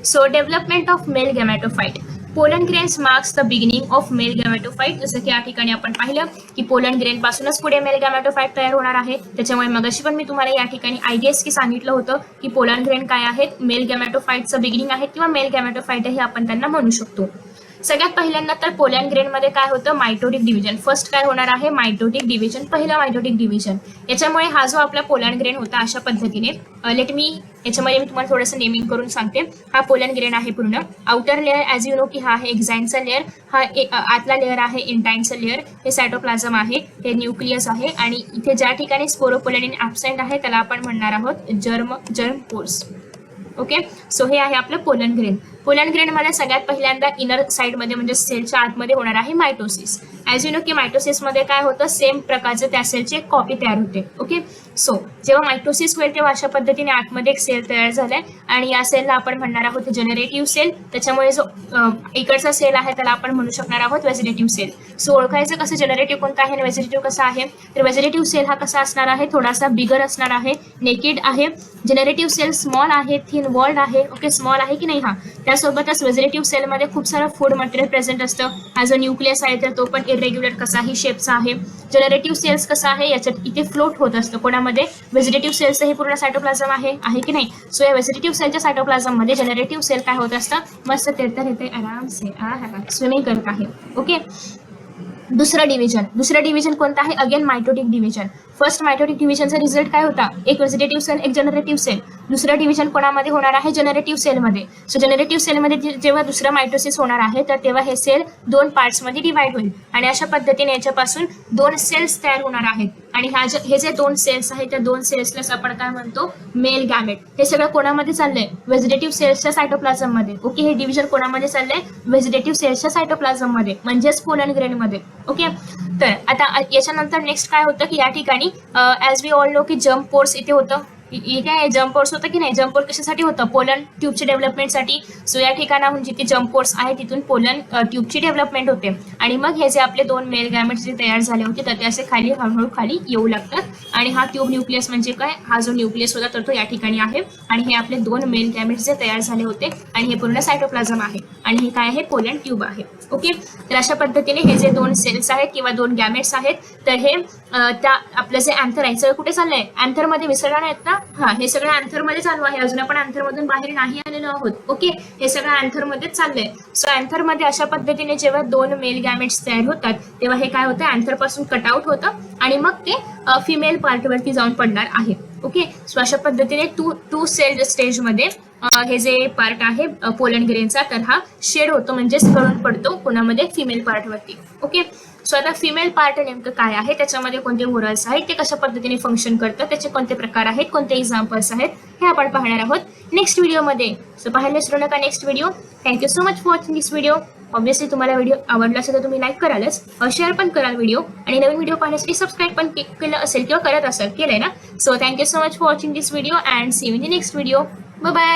So development of male gametophyte. Pollen grains marks the beginning of male gametophyte. जसं की या ठिकाणी आपण पाहिलं की पोलन ग्रेन पासूनच पुढे मेल गॅमेटोफाइट तयार होणार आहे. त्याच्यामुळे मगाशी पण मी तुम्हाला या ठिकाणी आयडियास की सांगितलं होतं की पोलन ग्रेन काय आहेत, मेल गॅमेटोफाइटचं बिगिनिंग आहे किंवा मेल गॅमेटोफाइट हे आपण त्यांना म्हणू शकतो. सगळ्यात पहिल्यांदा तर पोलन ग्रेन मध्ये काय होतं, मायटोटिक डिव्हिजन. फर्स्ट काय होणार आहे, मायटोटिक डिव्हिजन, पहिला मायटोटिक डिव्हिजन. याच्यामुळे हा जो आपला पोलन ग्रेन होता अशा पद्धतीने याच्यामध्ये मी तुम्हाला थोडंसं नेमिंग करून सांगते. हा पोलन ग्रेन आहे पूर्ण. Outer layer as you know की हा आहे एक्झाईनचा लेअर, हा आतला लेअर आहे इंटाईनचा लेअर, हे सायटोप्लाझम आहे, हे न्यूक्लियस आहे आणि इथे ज्या ठिकाणी स्पोरोपोलॅनिन ॲब्सेंट आहे त्याला आपण म्हणणार आहोत जर्म पोर्स. ओके, सो हे आहे आपलं पोलन ग्रेन. पोलन ग्रेन मध्ये सगळ्यात पहिल्यांदा इनर साइड मध्ये म्हणजे सेलच्या आतमध्ये होणार आहे मायटोसिस. ॲज यू नो की मायटोसिस मध्ये काय होतं, सेम प्रकारचे त्या सेलची एक कॉपी तयार होते. ओके, सो जेव्हा मायटोसिस होईल तेव्हा अशा पद्धतीने आतमध्ये एक सेल तयार झालाय आणि या सेलला आपण म्हणणार आहोत जनरेटिव्ह सेल. त्याच्यामुळे जो इकडचा सेल आहे त्याला आपण म्हणू शकणार आहोत व्हेजिटेटिव्ह सेल. सो ओळखायचं कसं जनरेटिव्ह कोणता आहे आणि व्हेजिटेटिव्ह कसा आहे, तर व्हेजिटेटिव्ह सेल हा कसा असणार आहे, थोडासा बिगर असणार आहे, नेकेड आहे. जनरेटिव्ह सेल स्मॉल आहे, थिन वॉल्ड आहे. ओके, स्मॉल आहे की नाही, हा. त्यासोबतच व्हेजिटेटिव्ह सेलमध्ये खूप सारं फूड मटेरियल प्रेझेंट असतं. हा जो न्यूक्लियस आहे तर तो पण इरेग्युलर कसाही शेपचा आहे. जनरेटिव्ह सेल्स कसा आहे, याच्यात इथे फ्लोट होत असतं. कोणामध्ये, व्हेजिटेटिव्ह सेल्सचं हे पूर्ण सायटोप्लाझम आहे की नाही. सो या व्हेजिटेटिव्ह सेलच्या सायटोप्लाझम मध्ये जनरेटिव्ह सेल काय होत असतं, मस्त तेरता येते आराम से स्विमिंग करत आहे. ओके, दुसरं डिव्हिजन कोणतं आहे, again mitotic division. First mitotic डिव्हिजनचा रिझल्ट काय होता, एक व्हेजिटेटिव्ह सेल, एक जनरेटिव्ह सेल. दुसरं डिव्हिजन कोणामध्ये होणार आहे, जनरेटिव्ह सेलमध्ये. सो जनरेटिव्ह सेलमध्ये जेव्हा दुसरं मायटोसिस होणार आहे तर तेव्हा हे सेल 2 पार्ट्समध्ये डिवाइड होईल आणि अशा पद्धतीने याच्यापासून 2 सेल्स तयार होणार आहेत. आणि हे जे 2 सेल्स आहेत त्या 2 सेल्सलाच आपण काय म्हणतो, मेल गॅमेट. हे सगळं कोणामध्ये चाललंय, व्हेजिटेटिव्ह सेल्सच्या सायटोप्लाझम मध्ये. ओके, हे डिव्हिजन कोणामध्ये चाललंय, व्हेजिटेटिव्ह सेल्सच्या सायटोप्लाझम मध्ये म्हणजेच पोलन ग्रेन मध्ये. ओके, तर आता याच्यानंतर नेक्स्ट काय होतं की या ठिकाणी ॲज वी ऑल नो की जम्प पोर्स इथे होतं. हे काय जम्प पोर्स होतं की नाही, जम्प पोर्स कशासाठी होतं, पोलन ट्यूबच्या डेव्हलपमेंटसाठी. सो या ठिकाणाहून जिथे जम्प पोर्स आहे तिथून पोलन ट्यूबची डेव्हलपमेंट होते आणि मग हे जे आपले 2 मेल गॅमेट्स जे तयार झाले होते तर ते असे खाली हळूहळू खाली येऊ लागतात. आणि हा ट्यूब न्यूक्लियस म्हणजे काय, हा जो न्यूक्लियस होता तर तो या ठिकाणी आहे आणि हे आपले 2 मेल गॅमेट्स जे तयार झाले होते आणि हे पूर्ण सायटोप्लाझम आहे आणि हे काय आहे, पोलन ट्यूब आहे. ओके, तर अशा पद्धतीने हे जे 2 सेल्स आहेत किंवा 2 गॅमेट्स आहेत तर हे त्या आपलं जे अँथर आहे सगळं कुठे चाललंय, अँथर मध्ये विसरणार आहेत ना. हा, हे सगळं अँथर मध्ये चालू आहे, अजून आपण अँथर मधून बाहेर नाही आलेलो आहोत. ओके, हे सगळं अँथर मध्येच चाललंय. सो अँथर मध्ये अशा पद्धतीने जेव्हा 2 मेल गॅमेट्स तयार होतात तेव्हा हे काय होतं, अँथर पासून कटआउट होतं आणि मग ते फिमेल पार्ट वरती जाऊन पडणार आहे. ओके, सो अशा पद्धतीने टू सेल स्टेज मध्ये हे जे पार्ट आहे पोलन ग्रेनचा तर हा शेड होतो म्हणजेच गळून पडतो कोणामध्ये, फिमेल पार्ट वरती. ओके, सो आता फिमेल पार्ट नेमकं काय आहे, त्याच्यामध्ये कोणते मोरल्स आहेत, ते कशा पद्धतीने फंक्शन करतं, त्याचे कोणते प्रकार आहेत, कोणते एक्झाम्पल्स आहेत हे आपण पाहणार आहोत नेक्स्ट व्हिडिओमध्ये. सो पाहायला विसरू नका next video. Thank you so much for watching this video. Obviously तुम्हाला व्हिडिओ आवडला असेल तर तुम्ही लाईक करालच, शेअर पण कराल व्हिडिओ आणि नवीन व्हिडिओ पाहण्यासाठी सबस्क्राईब पण केलं असेल किंवा करत असेल, केलंय ना. So thank you so much for watching this video and see you in the next video. Bye bye.